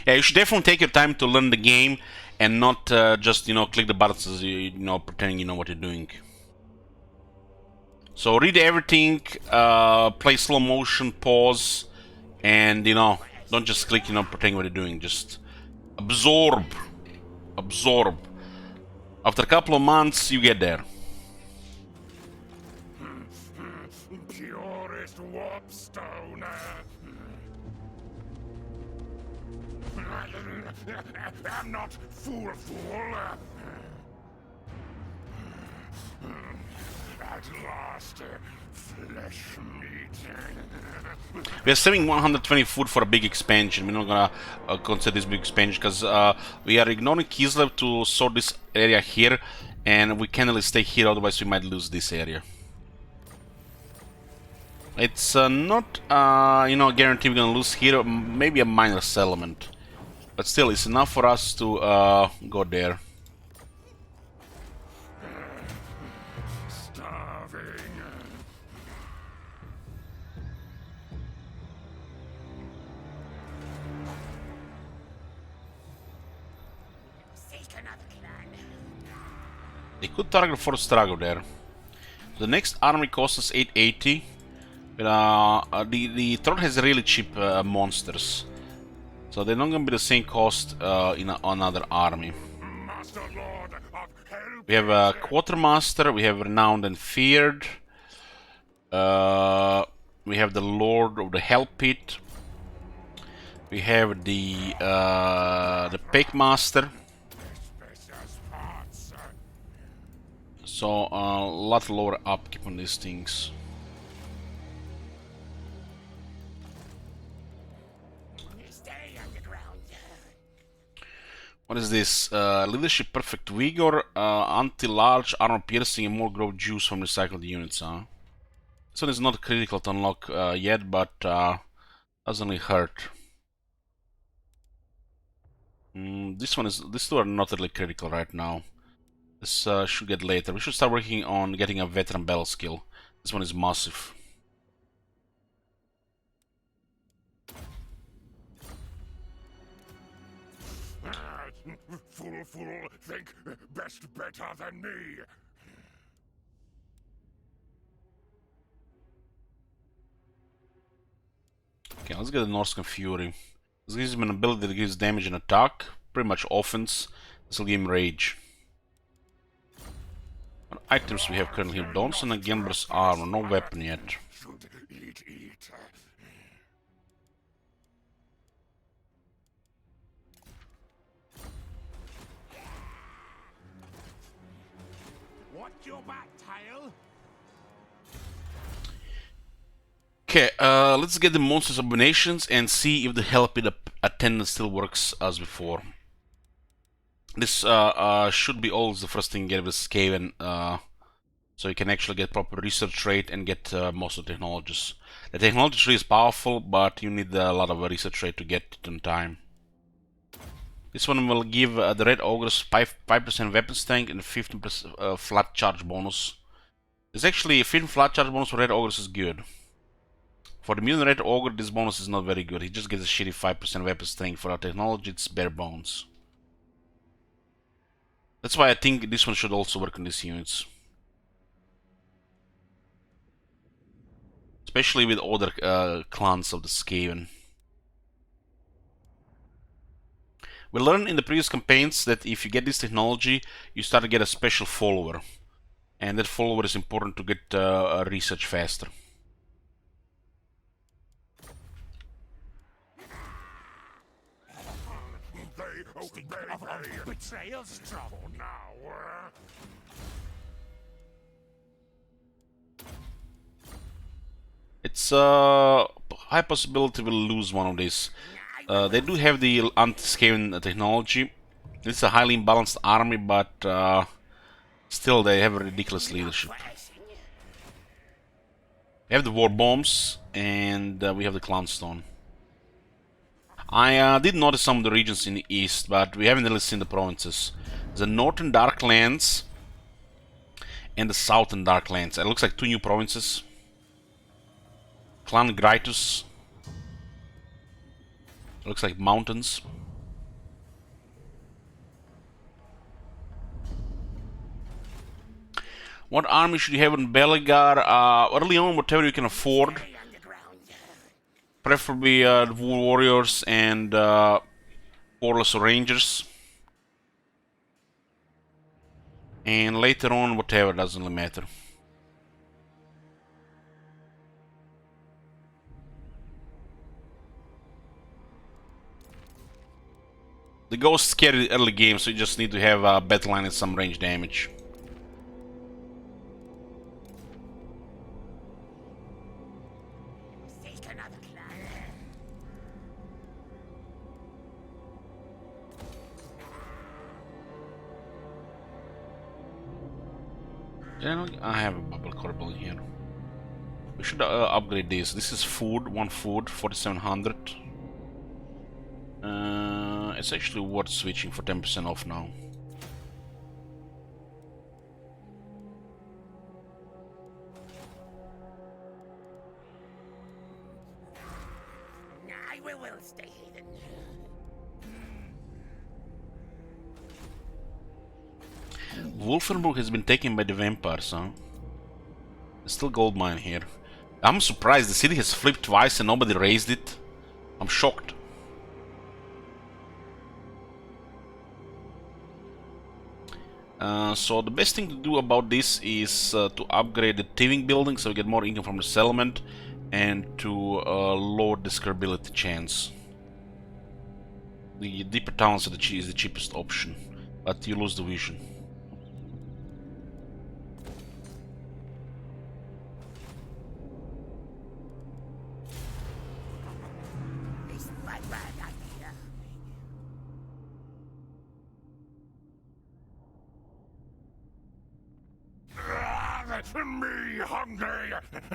S2: Yeah, you should definitely take your time to learn the game and not just, click the buttons as pretending you know what you're doing. So read everything, play slow motion, pause, and don't just click, pretending what you're doing. Just absorb. Absorb. After a couple of months, you get there.
S3: Purest warpstone. I'm not fool. At last, flesh meat.
S2: We are saving 120 food for a big expansion. We're not gonna consider this big expansion because we are ignoring Kislev to sort this area here, and we can't really stay here, otherwise we might lose this area. It's not, guarantee we're gonna lose here. Maybe a minor settlement, but still, it's enough for us to go there. They could target for Strago there. The next army costs us 880. But the throne has really cheap monsters. So they're not gonna be the same cost in another army.
S3: Master Lord of Hell.
S2: We have a Quartermaster, we have Renowned and Feared. We have the Lord of the Hell Pit. We have the Pegmaster. So a lot lower upkeep on these things.
S5: Stay underground.
S2: What is this? Leadership Perfect Vigor, anti-large, armor piercing, and more growth juice from recycled units, huh? This one is not critical to unlock yet, but doesn't really hurt. These two are not really critical right now. This should get later. We should start working on getting a veteran battle skill. This one is massive.
S3: Fool, think best better than me.
S2: Okay, let's get the Norscan Fury. This gives him an ability that gives damage and attack, pretty much offense. This will give him rage. What items we have currently? Donson and Gilbert's armor, no weapon yet.
S3: Should eat.
S5: Watch your back, tail.
S2: Okay, let's get the Monsters Abominations and see if the Hell Pit attendant still works as before. This should be always the first thing you get with Skaven, so you can actually get proper research rate and get most of the technologies. The technology tree is powerful, but you need a lot of research rate to get it on time. This one will give the Red Ogres 5% weapon tank and 15% flat charge bonus. There's actually a 15 flat charge bonus for Red Ogres is good. For the mutant Red Ogre, this bonus is not very good. He just gets a shitty 5% weapon strength. For our technology, it's bare bones. That's why I think this one should also work on these units. Especially with other clans of the Skaven. We learned in the previous campaigns that if you get this technology, you start to get a special follower. And that follower is important to get research faster.
S3: They betrayals trouble now.
S2: It's a high possibility we'll lose one of these. They do have the anti-Skaven technology. It's a highly imbalanced army, but still they have a ridiculous leadership. We have the war bombs, and we have the clownstone. I did notice some of the regions in the east, but we haven't really seen the provinces. The northern Darklands and the southern Darklands. It looks like two new provinces. Clan Grytus. Looks like mountains. What army should you have in Belegar? Early on, whatever you can afford. Preferably warriors and warless rangers. And later on, whatever, doesn't really matter. The ghosts carry early game, so you just need to have a battle line and some range damage. Yeah, I have a bubble corbel here. We should upgrade this. This is food, one food, 4700. It's actually worth switching for 10% off now.
S5: I will stay hidden.
S2: Wolfenburg has been taken by the vampires, huh? There's still gold mine here. I'm surprised the city has flipped twice and nobody raised it. I'm shocked. So the best thing to do about this is to upgrade the thieving building so we get more income from the settlement, and to lower the scalability chance. The deeper towns is the cheapest option, but you lose the vision.
S5: It's my bad idea.
S3: Me hungry!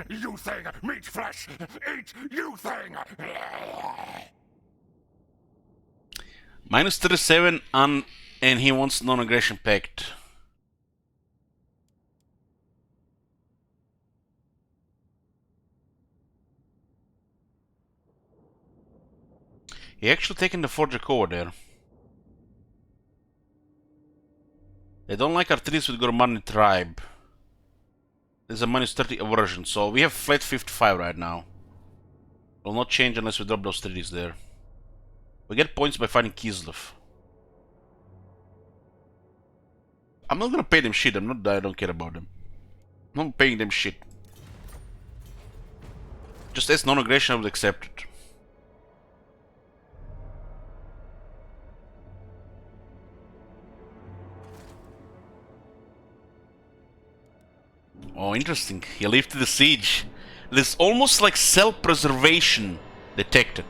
S3: You thing! Meat flesh! Eat you thing!
S2: Minus 37 and he wants non-aggression pact. He actually taken the Forger over there. They don't like our treaties with Gormani tribe. There's a minus 30 aversion, so we have flat 55 right now. Will not change unless we drop those treaties there. We get points by fighting Kislev. I'm not gonna pay them shit, I don't care about them. I'm not paying them shit. Just as non-aggression I would accept it. Oh, interesting. He lifted the siege. There's almost like self-preservation detected.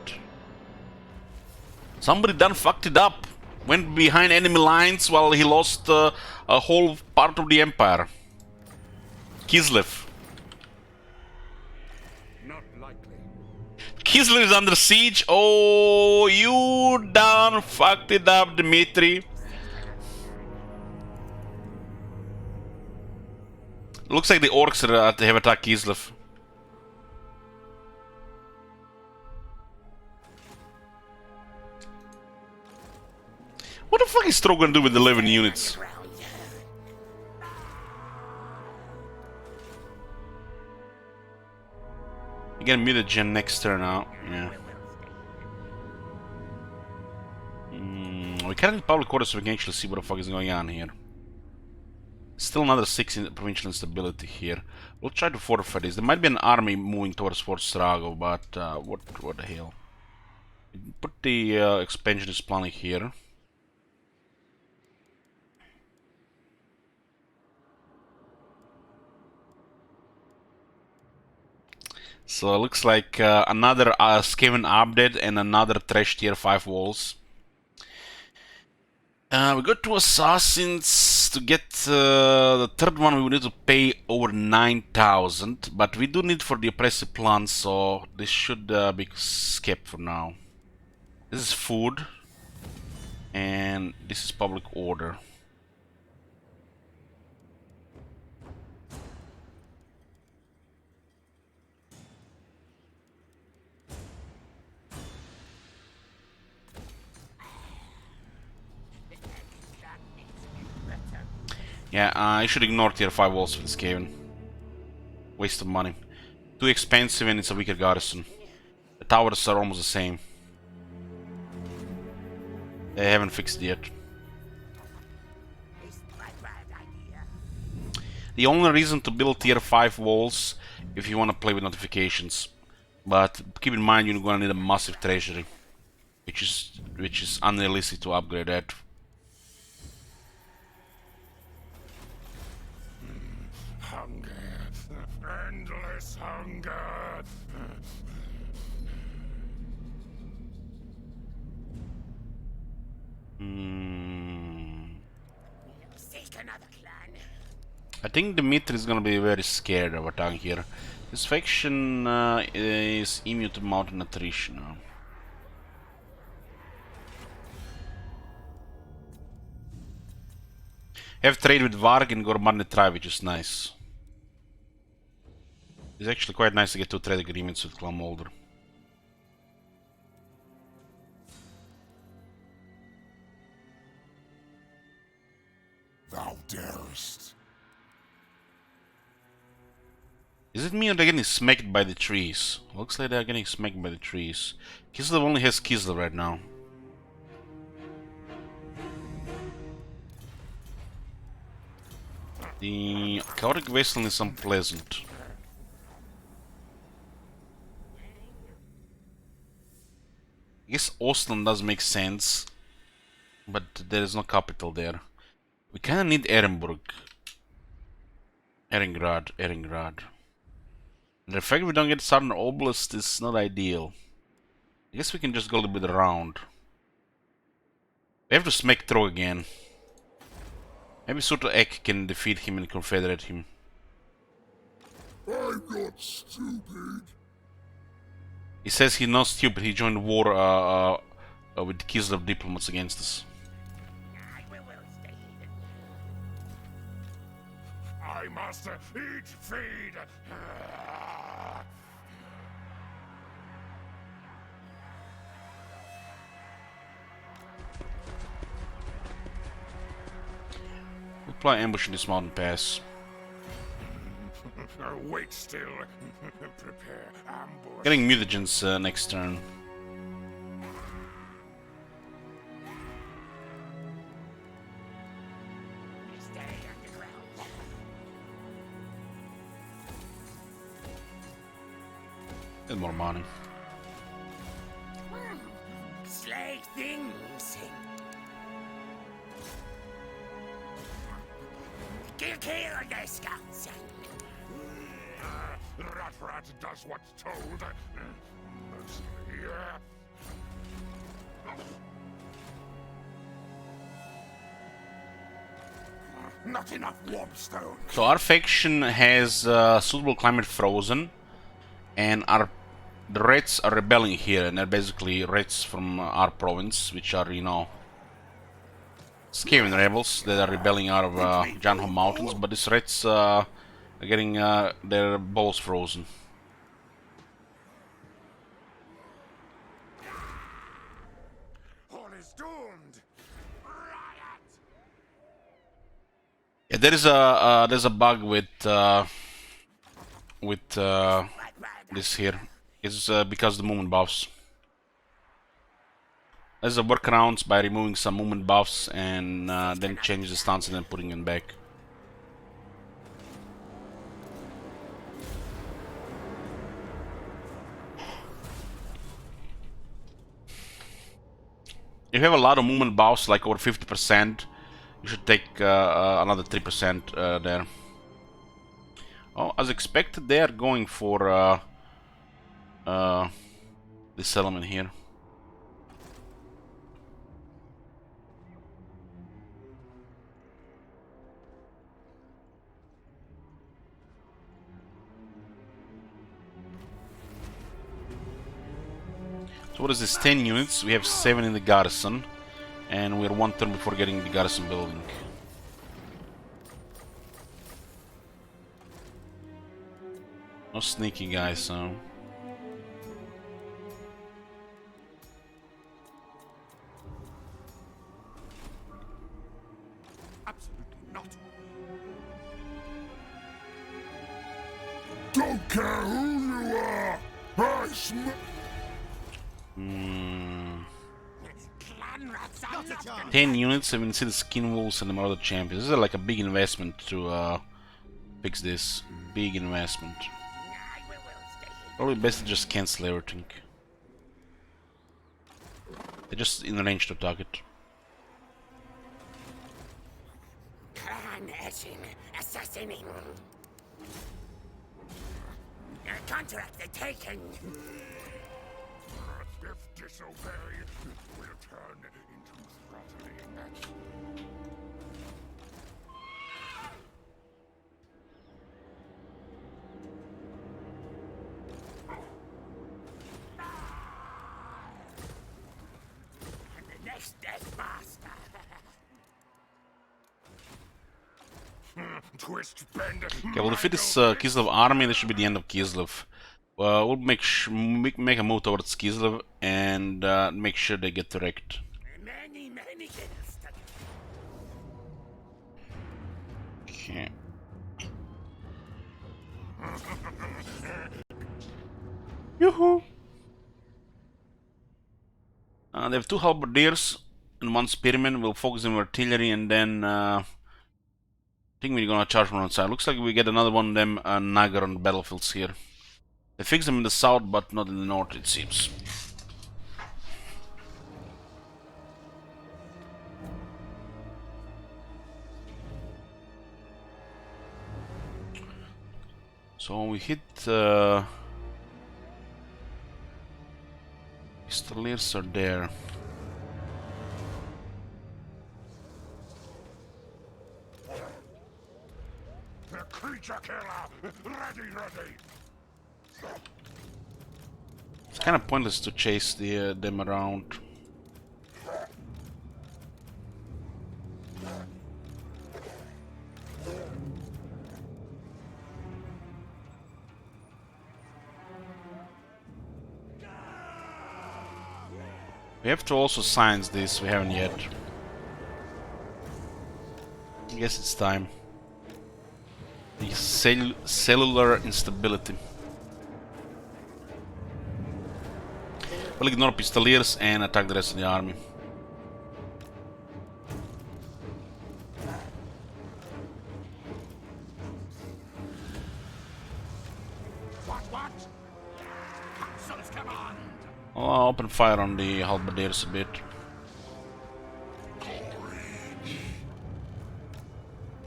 S2: Somebody done fucked it up. Went behind enemy lines while he lost a whole part of the empire. Kislev.
S3: Not likely.
S2: Kislev is under siege. Oh, you done fucked it up, Dmitri. Looks like the orcs have attacked Kislev. What the fuck is Stroh gonna do with 11 units? You get mutagen next turn out. Yeah. We can't in public quarters so we can actually see what the fuck is going on here. Still another 6 in provincial instability here. We'll try to fortify this. There might be an army moving towards Fort Strago, but what the hell? Put the expansionist planning here. So it looks like another Skaven update and another trash tier 5 walls. We got 2 assassins. To get the third one we will need to pay over 9,000, but we do need for the oppressive plan, so this should be skipped for now. This is food, and this is public order. Yeah, I should ignore tier 5 walls for this Skaven. Waste of money. Too expensive and it's a weaker garrison. The towers are almost the same. They haven't fixed it yet. The only reason to build tier 5 walls if you want to play with notifications. But keep in mind you're gonna need a massive treasury. Which is unrealistic to upgrade that.
S3: Endless hunger.
S5: Seek another clan.
S2: I think Dmitri is gonna be very scared of attacking here. This faction is immune to mountain attrition now. Have trade with Varg and Gormarne tribe, which is nice. It's actually quite nice to get 2 trade agreements with Clan Moulder.
S3: thou darest.
S2: Is it me or they're getting smacked by the trees? Looks like they're getting smacked by the trees. Kislev only has Kislev right now. The chaotic wasteland is unpleasant. I guess Ostland does make sense, but there is no capital there. We kinda need Ehrenburg. Ehrengrad. The fact we don't get Southern Oblast is not ideal. I guess we can just go a little bit around. We have to smack Trog again. Maybe Sutter Ek can defeat him and confederate him.
S3: I'm not stupid.
S2: He says he's not stupid, he joined war with Kislev diplomats against us.
S3: I must eat, feed.
S2: We'll apply ambush in this mountain pass.
S3: Wait still. Prepare ambush.
S2: Getting mutagens next turn.
S5: Stay underground.
S2: Get more money.
S5: Slay things. Kill the scouts.
S3: Rat does what's told. Mercy. Not enough warpstone.
S2: So our faction has suitable climate frozen, and the Reds are rebelling here, and they're basically Reds from our province, which are, you know, Skaven rebels that are rebelling out of Janho Mountains, but these Reds are getting their balls frozen.
S3: All is doomed. Riot.
S2: Yeah, there's a bug with this here. It's because of the movement buffs. There's a workarounds by removing some movement buffs and then change the stance and then putting them back. If you have a lot of movement buffs, like over 50%, you should take another 3% there. Oh, as expected, they are going for this settlement here. So what is this? 10 units. We have 7 in the garrison, and we're 1 turn before getting the garrison building. No sneaky guys, so.
S3: Absolutely not. Don't care who you are. I smell.
S2: 10 units, and we can see the skin wolves and the other champions. This is like a big investment to fix this. Big investment. Probably best to just cancel everything. They're just in range to target.
S5: Clan etching, assassinating. Contract taken.
S3: If disobey, will turn into throttling.
S5: And the next death master.
S3: Twist, bend.
S2: Okay, we'll defeat this Kislev army. This should be the end of Kislev. We'll make a move towards Kislev and make sure they get wrecked.
S5: Many kills.
S2: Okay. Yoo-hoo! They have 2 halberdiers and 1 spearman. We'll focus on artillery and then I think we're gonna charge one on side. Looks like we get another one of them Nagar on the battlefields here. They fix them in the south but not in the north, it seems. So we hit Pistoliers are there.
S3: The creature killer! Ready!
S2: It's kind of pointless to chase them around. We have to also science this, we haven't yet. I guess it's time. The cellular instability. We'll ignore Pistoliers and attack the rest of the army.
S3: What? Capsule's command!
S2: I'll open fire on the halberdiers a bit.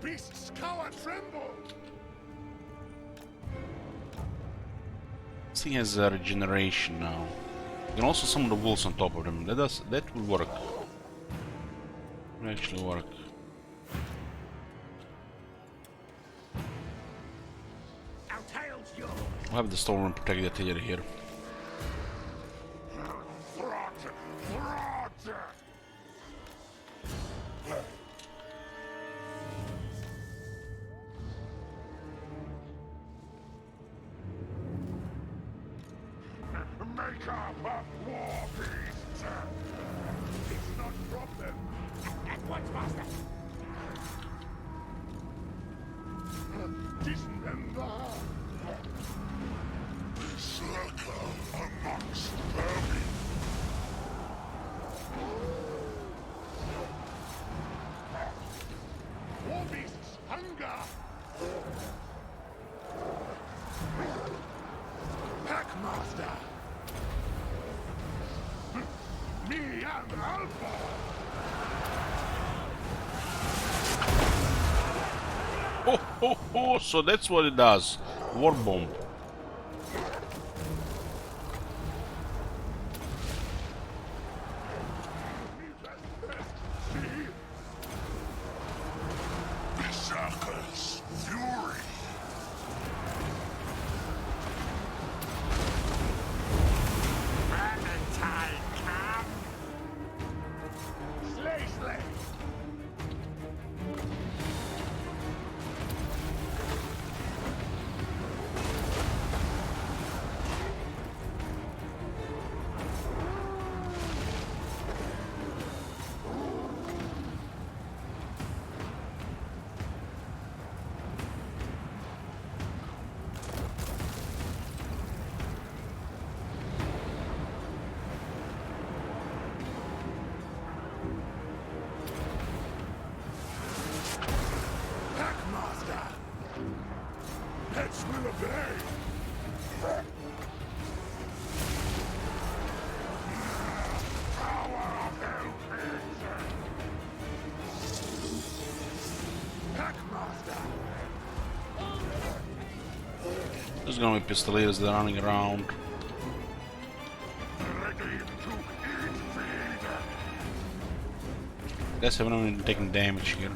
S3: Beasts cower tremble!
S2: This thing has regeneration now. You can also summon the wolves on top of them. That will work. Will actually work.
S5: Our tail's yours.
S2: We'll have the storm protect the artillery here.
S3: Make up a war beast! It's not a problem.
S5: At once, master.
S3: Dismember! Circle amongst vermin. War beasts hunger! Packmaster! Me and Alpha!
S2: Oh, so that's what it does. War bomb.
S3: Berserker's fury! Valentine, come! Slay! Packmaster! Pets will obey! Power of Hellpit! Packmaster!
S2: There's gonna be Pistoliers that are running around.
S3: Ready to eat feed!
S2: Guys haven't even taken damage here.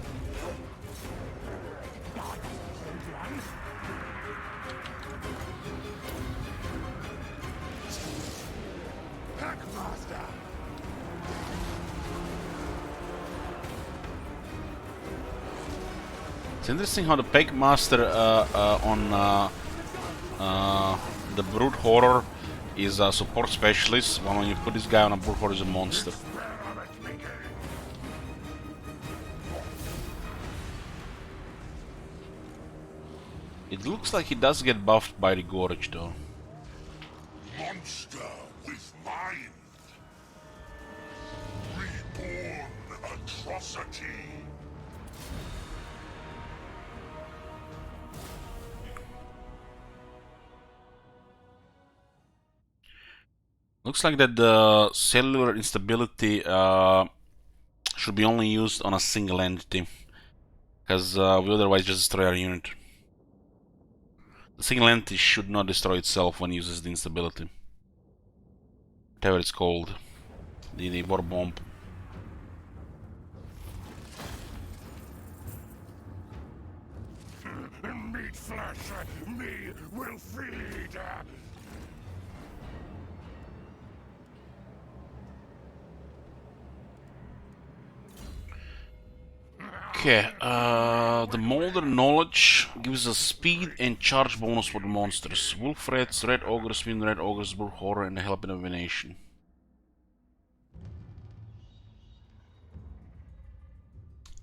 S3: Packmaster!
S2: It's interesting how the Packmaster on the Brute Horror is a support specialist, while when you put this guy on a Brute Horror, is a monster.
S3: Where of it beginning?
S2: It looks like he does get buffed by the Gorge though.
S3: Monster with mind. Reborn atrocity.
S2: Looks like that the cellular instability should be only used on a single entity, because we otherwise just destroy our unit. The single entity should not destroy itself when it uses the instability. Whatever it's called. The war bomb.
S3: Meat flesh, me will feed.
S2: Okay, the Moulder knowledge gives us speed and charge bonus for the monsters. Wolf Rats, Red Ogres, Wind Red Ogres, Burg Horror, and the Help in Abomination.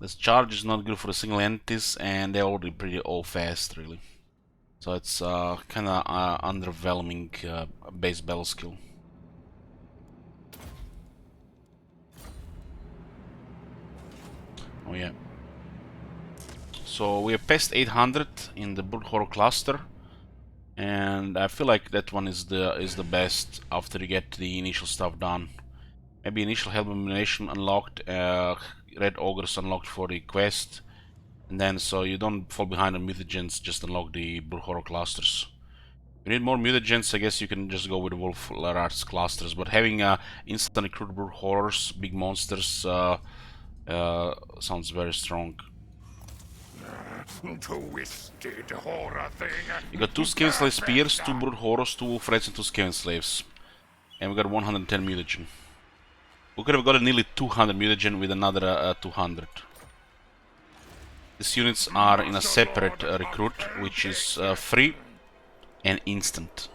S2: This charge is not good for the single entities, and they're already pretty all fast, really. So it's kinda underwhelming base battle skill. Oh yeah. So we have passed 800 in the Burg Horror cluster, and I feel like that one is the best after you get the initial stuff done. Maybe initial Help Abomination unlocked, Red Ogres unlocked for the quest, and then so you don't fall behind on mutagens, just unlock the Burg Horror clusters. If you need more mutagens, I guess you can just go with the Wolf Rats clusters, but having instant recruit Burg Horrors, big monsters, sounds very strong.
S3: Twisted horror thing.
S2: You got 2 Skaven Slave Spears, 2 Brood Horrors, 2 Wolf Rats, and 2 Skaven Slaves. And we got 110 mutagen. We could have got nearly 200 mutagen with another 200. These units are in a separate recruit, which is free and instant.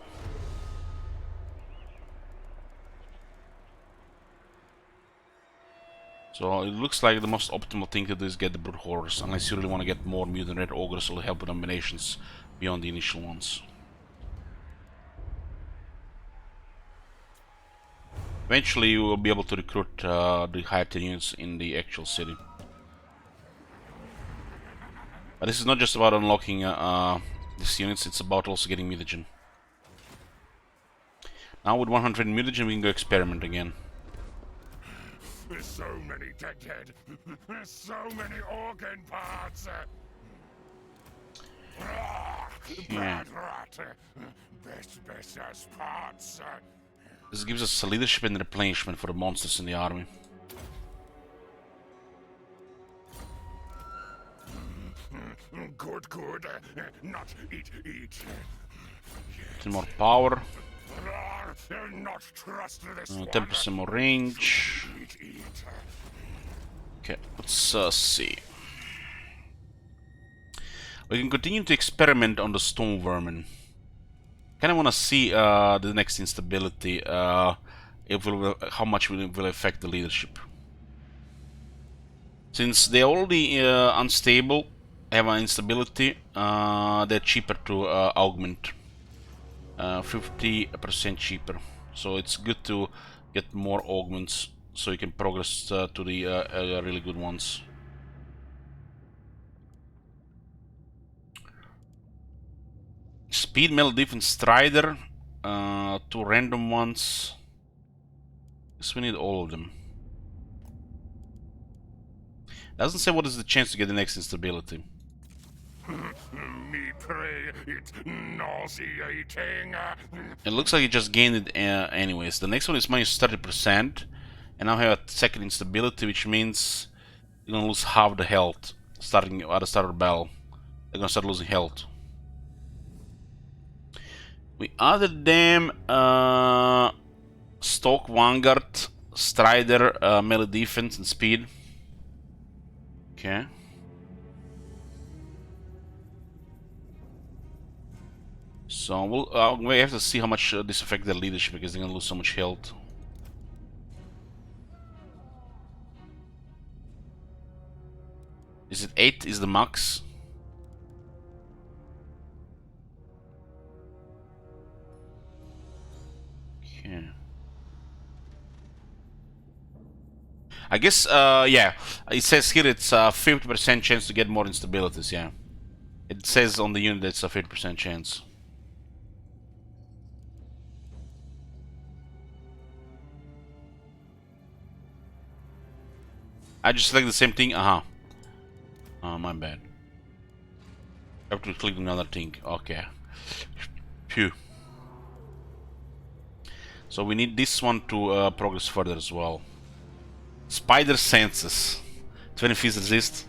S2: So it looks like the most optimal thing to do is get the Brood Horrors, unless you really want to get more Mutant Red Ogres or help with combinations beyond the initial ones. Eventually you will be able to recruit the higher tier units in the actual city. But this is not just about unlocking these units, it's about also getting mutagen. Now with 100 mutagen we can go experiment again.
S3: There's so many dead. There's so many organ parts.
S2: Yeah.
S3: Bad rat. Best as parts.
S2: This gives us leadership and replenishment for the monsters in the army.
S3: Good. Not eat.
S2: 10 more power,
S3: Not trust this
S2: 10% more range.
S3: Eat.
S2: Okay, let's see. We can continue to experiment on the stone vermin. Kinda wanna see the next instability, if how much will affect the leadership. Since they're already unstable, have an instability, they're cheaper to augment. 50% cheaper. So it's good to get more augments so you can progress to the really good ones. Speed, melee defense, strider, 2 random ones. Guess we need all of them. Doesn't say what is the chance to get the next instability.
S3: Me pray, it's nauseating.
S2: It looks like you just gained it anyways. The next one is minus 30%, and now I have a second instability, which means you're gonna lose half the health starting at the start of the battle. They're gonna start losing health. We added them Stalk, Vanguard, Strider, melee defense, and speed. Okay. So we have to see how much this affects their leadership, because they're gonna lose so much health. Is it 8 is the max? I guess, yeah, it says here it's a 50% chance to get more instabilities, yeah. It says on the unit it's a 50% chance. I just select the same thing, Oh, my bad. I have to click another thing, okay. Phew. So we need this one to progress further as well. Spider senses. 20 feet resist.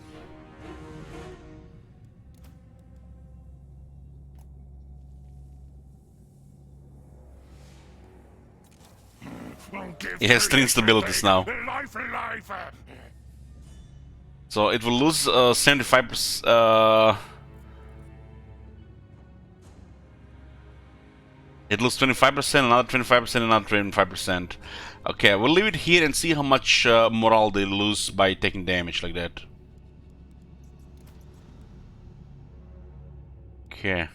S2: It has 3 instabilities now.
S3: Life.
S2: So it will lose 75%. It loses 25%, another 25%, another 25%. Okay, we'll leave it here and see how much morale they lose by taking damage like that. Okay.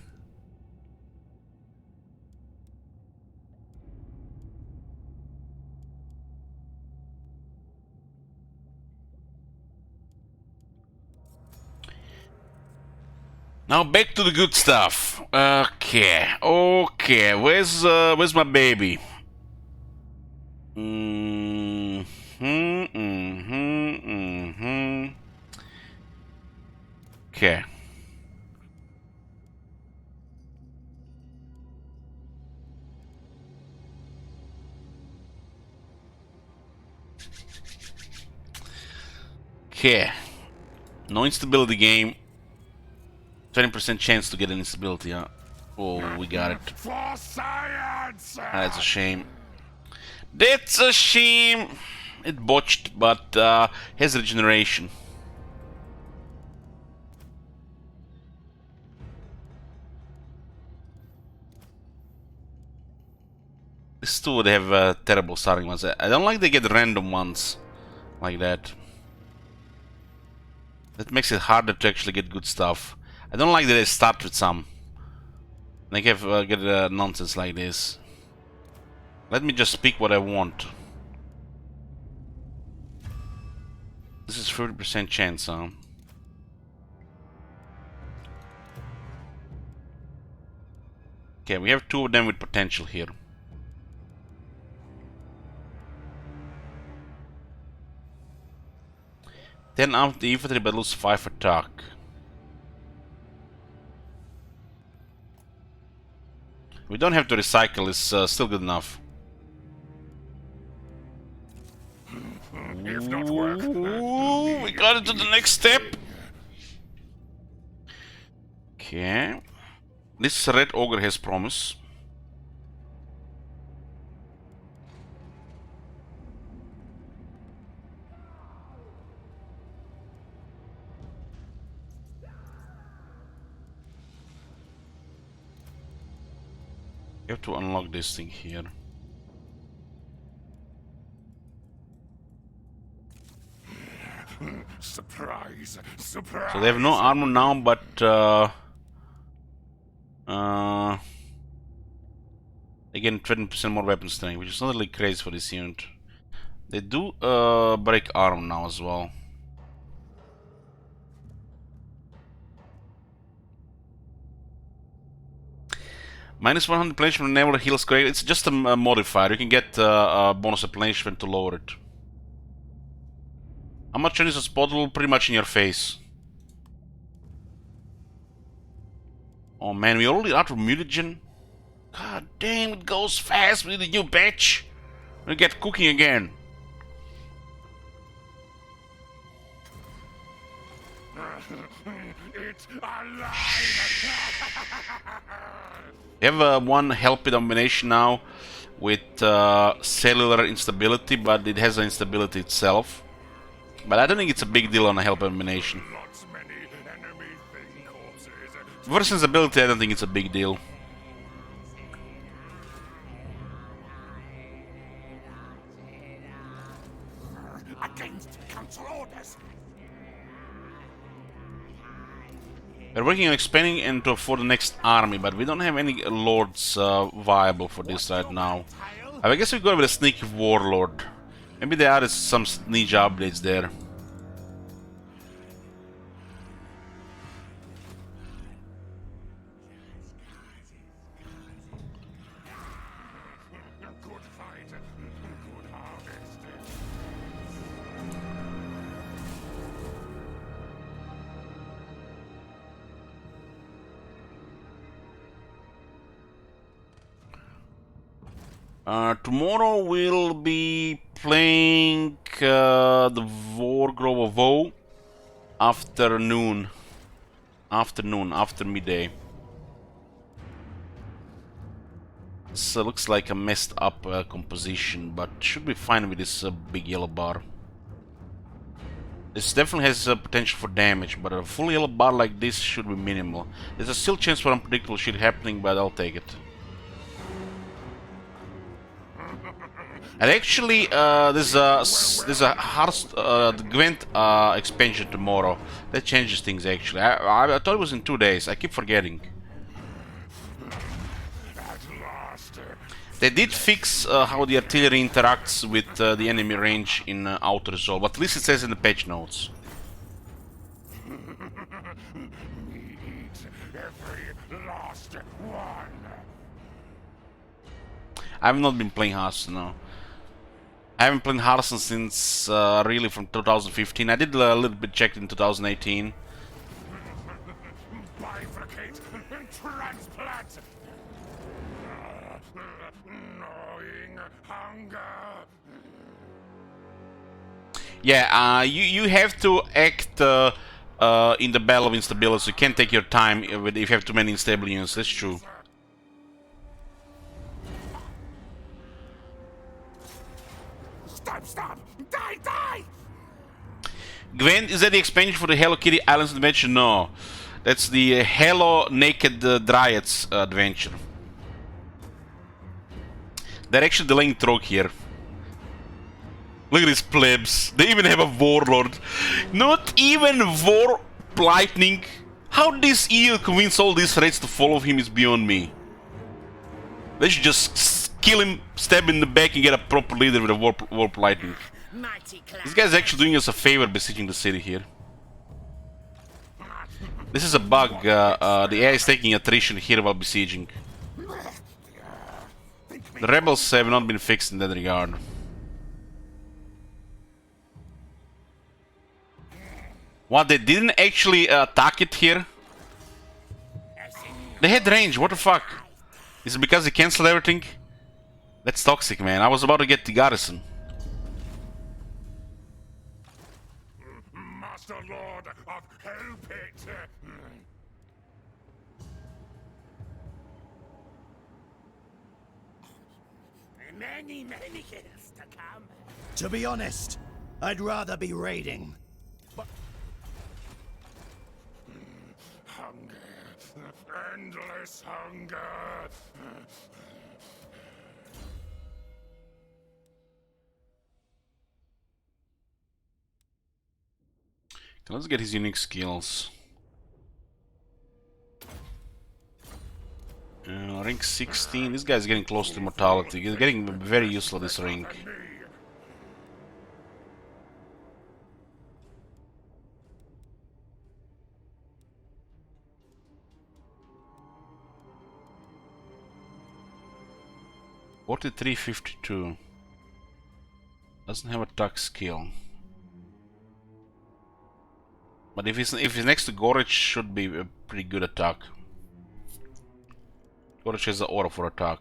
S2: Now back to the good stuff. Okay, where's my baby? Okay. Okay. No instability game. 20% chance to get an instability, huh? Oh, we got it.
S3: For science!
S2: That's a shame. That's a shame. It botched, but has regeneration. These two would have terrible starting ones. I don't like they get random ones like that. That makes it harder to actually get good stuff. I don't like that they start with some. They get nonsense like this. Let me just pick what I want. This is 30% chance, huh? Okay, we have 2 of them with potential here. Then after the infantry but lose 5 attack. We don't have to recycle, it's still good enough.
S3: If not work,
S2: Ooh, we got it to the next step. Okay. This red ogre has promise. You have to unlock this thing here.
S3: surprise.
S2: So they have no armor now, but again 20% more weapon strength, which is not really crazy for this unit. They do break armor now as well. Minus 100 replenishment never heals correctly. It's just a modifier. You can get a bonus replenishment to lower it. How much is a spotable? Pretty much in your face. Oh man, we already out of mutagen. God damn, it goes fast with the new batch. We get cooking again.
S3: It's alive!
S2: We have one help domination now with cellular instability, but it has an instability itself. But I don't think it's a big deal on a help domination. Versus instability, I don't think it's a big deal.
S3: Against council orders.
S2: We're working on expanding into for the next army, but we don't have any lords viable for this right now. I guess we go with a sneaky warlord. Maybe there are some ninja updates there.
S3: Good fight, good harvest.
S2: Tomorrow we'll be playing the War Grove of Woe after midday. This looks like a messed up composition, but should be fine with this big yellow bar. This definitely has potential for damage, but a full yellow bar like this should be minimal. There's a still chance for unpredictable shit happening, but I'll take it. And actually, there's a Hearth Gwent expansion tomorrow. That changes things actually. I thought it was in 2 days. I keep forgetting.
S3: At last.
S2: They did fix how the artillery interacts with the enemy range in Outer Resolve. At least it says in the patch notes.
S3: Eat every last one.
S2: I have not been playing Hearthstone now. I haven't played Hearthstone since really from 2015. I did a little bit check in 2018.
S3: Bifurcate and transplant. Gnawing hunger.
S2: Yeah, you have to act in the Battle of Instability, so you can't take your time if you have too many unstable units. That's true.
S3: Stop! Die! Die!
S2: Gwent, is that the expansion for the Hello Kitty Islands adventure? No. That's the Hello Naked Dryads adventure. They're actually delaying Trog here. Look at these plebs. They even have a warlord. Not even War Lightning. How this eel convince all these raids to follow him is beyond me. They should just kill him, stab him in the back, and get a proper leader with a warp lightning. This guy's actually doing us a favor besieging the city here. This is a bug. The AI is taking attrition here while besieging. The rebels have not been fixed in that regard. What, they didn't actually attack it here? They had range, what the fuck? Is it because they cancelled everything? That's toxic, man. I was about to get the garrison.
S3: Master Lord of Hellpit.
S5: Many years to come.
S4: To be honest, I'd rather be raiding.
S3: Hunger. Endless hunger.
S2: Let's get his unique skills. Ring 16. This guy's getting close to immortality. He's getting very useful this ring. $43.52. Doesn't have attack skill. But if he's next to Gorich, should be a pretty good attack. Gorich has the aura for attack.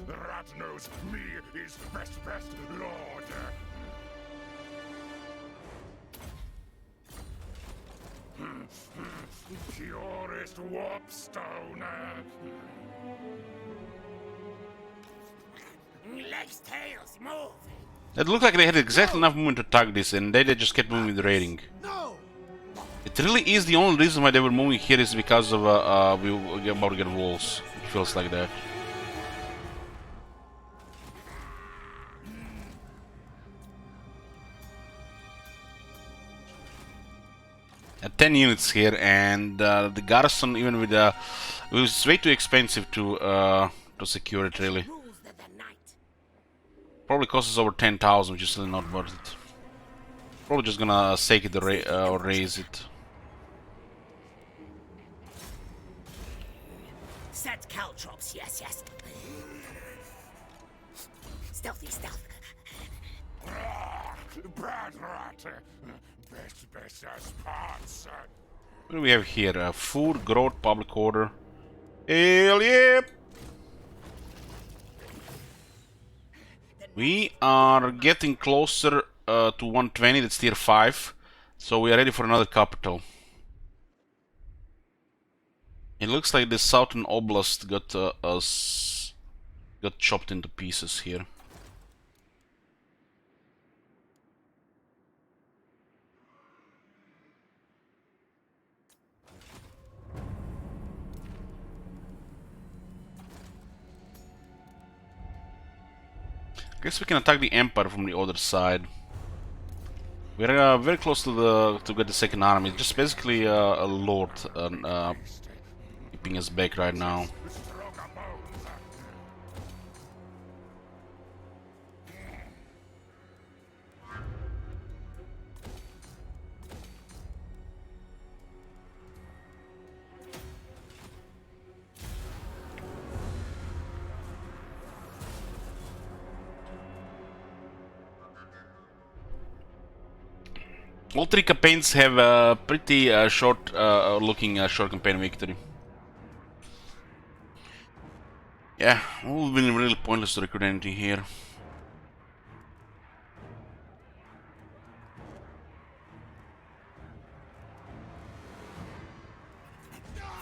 S3: Rat knows me is best lord. Purest warpstone.
S5: Legs, tails, move.
S2: It looked like they had exactly enough movement to attack this, and they just kept moving with the raiding.
S4: No!
S2: It really is the only reason why they were moving here is because of we were about to get walls. It feels like that. At 10 units here, and the garrison, even with It was way too expensive to secure it, really.
S5: Rules the night.
S2: Probably costs us over 10,000, which is still not worth it. Probably just gonna stake it or raise it.
S5: Set caltrops, yes, yes. Stealthy stealth.
S3: Bad rat. Best as parts.
S2: What do we have here? Food, growth, public order. Hell yeah! We are getting closer to 120, that's tier 5. So we are ready for another capital. It looks like the southern oblast got chopped into pieces here. Guess we can attack the Empire from the other side. We're very close to get the second army. Just basically a lord keeping us back right now.
S3: Stronger bones.
S2: All three campaigns have a pretty short looking short campaign victory. Yeah, it would have been really pointless to recruit anything here.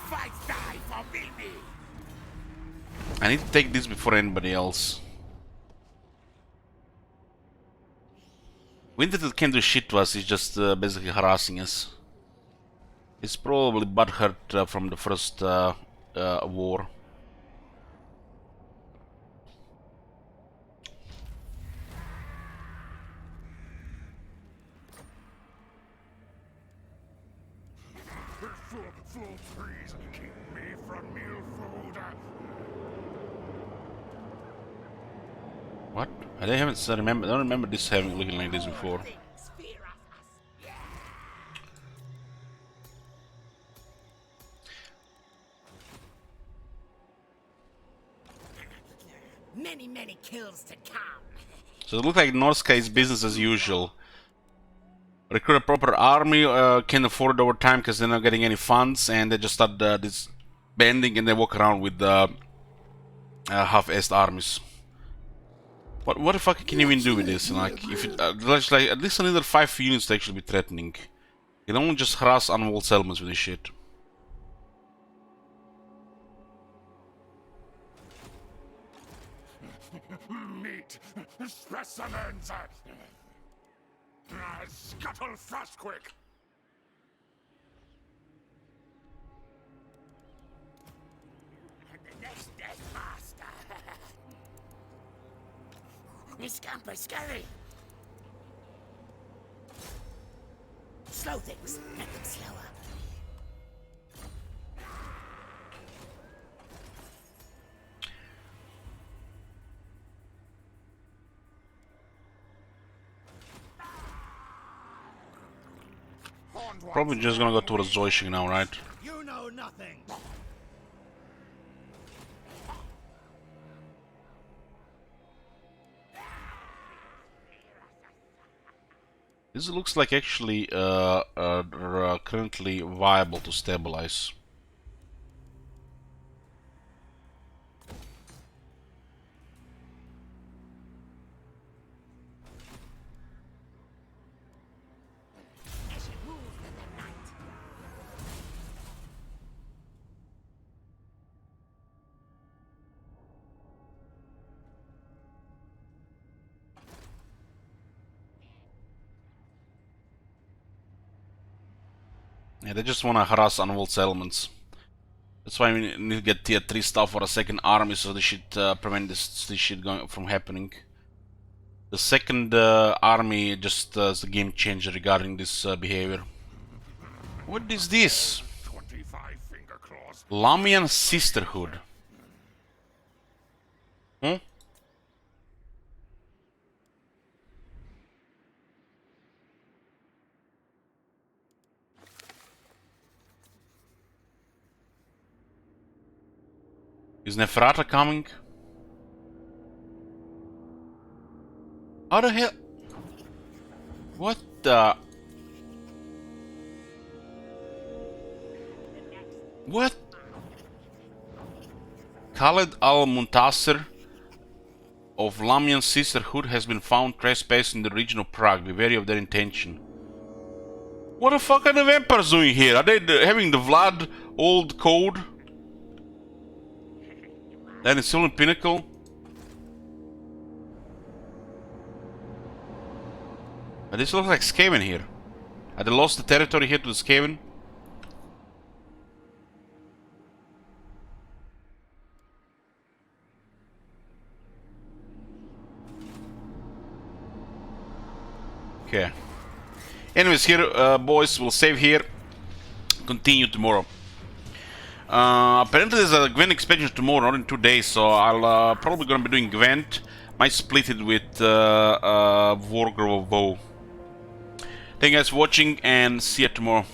S3: Fight die for me.
S2: I need to take this before anybody else. Winter can't do shit to us, he's just basically harassing us. He's probably butthurt from the first war.
S3: Fool trees keep me from meal food.
S2: What? I don't remember this looking like this before.
S5: Things fear us. Many kills to come.
S2: So it looks like Norska is business as usual. Recruit a proper army, can't afford it over time because they're not getting any funds, and they just start disbanding and they walk around with half-assed armies. What the fuck can you even do with this? Like, if it, like at least another 5 units to actually be threatening. You don't just harass unwalled settlements with this shit.
S3: Meat specimens. Scuttle fast quick.
S5: And the next dead master. Miss Scamper scurry. Slow things, make them slower.
S2: Probably just gonna go towards Zoishing now, right?
S4: You know nothing.
S2: This looks like actually currently viable to stabilize.
S5: As you move in the night.
S2: Yeah, they just wanna harass unwalled settlements. That's why we need to get tier 3 stuff for a second army, so they should prevent this shit from happening. The second army just is a game changer regarding this behavior. What is this?
S3: 25 finger claws
S2: Lamian Sisterhood. Hmm? Is Nephrata coming? How the hell? What the? What? Khaled al-Muntasir of Lamian Sisterhood has been found trespassing in the region of Prague. Be wary of their intention. What the fuck are the vampires doing here? Are they having the Vlad old code? Then it's still in Pinnacle. But this looks like Skaven here. Had they lost the territory here to the Skaven? Okay. Anyways, here, boys, we'll save here. Continue tomorrow. Apparently there's a Gwent expansion tomorrow, not in 2 days, so I'll probably gonna be doing Gwent. Might split it with Wargrove of Bow. Thank you guys for watching and see you tomorrow.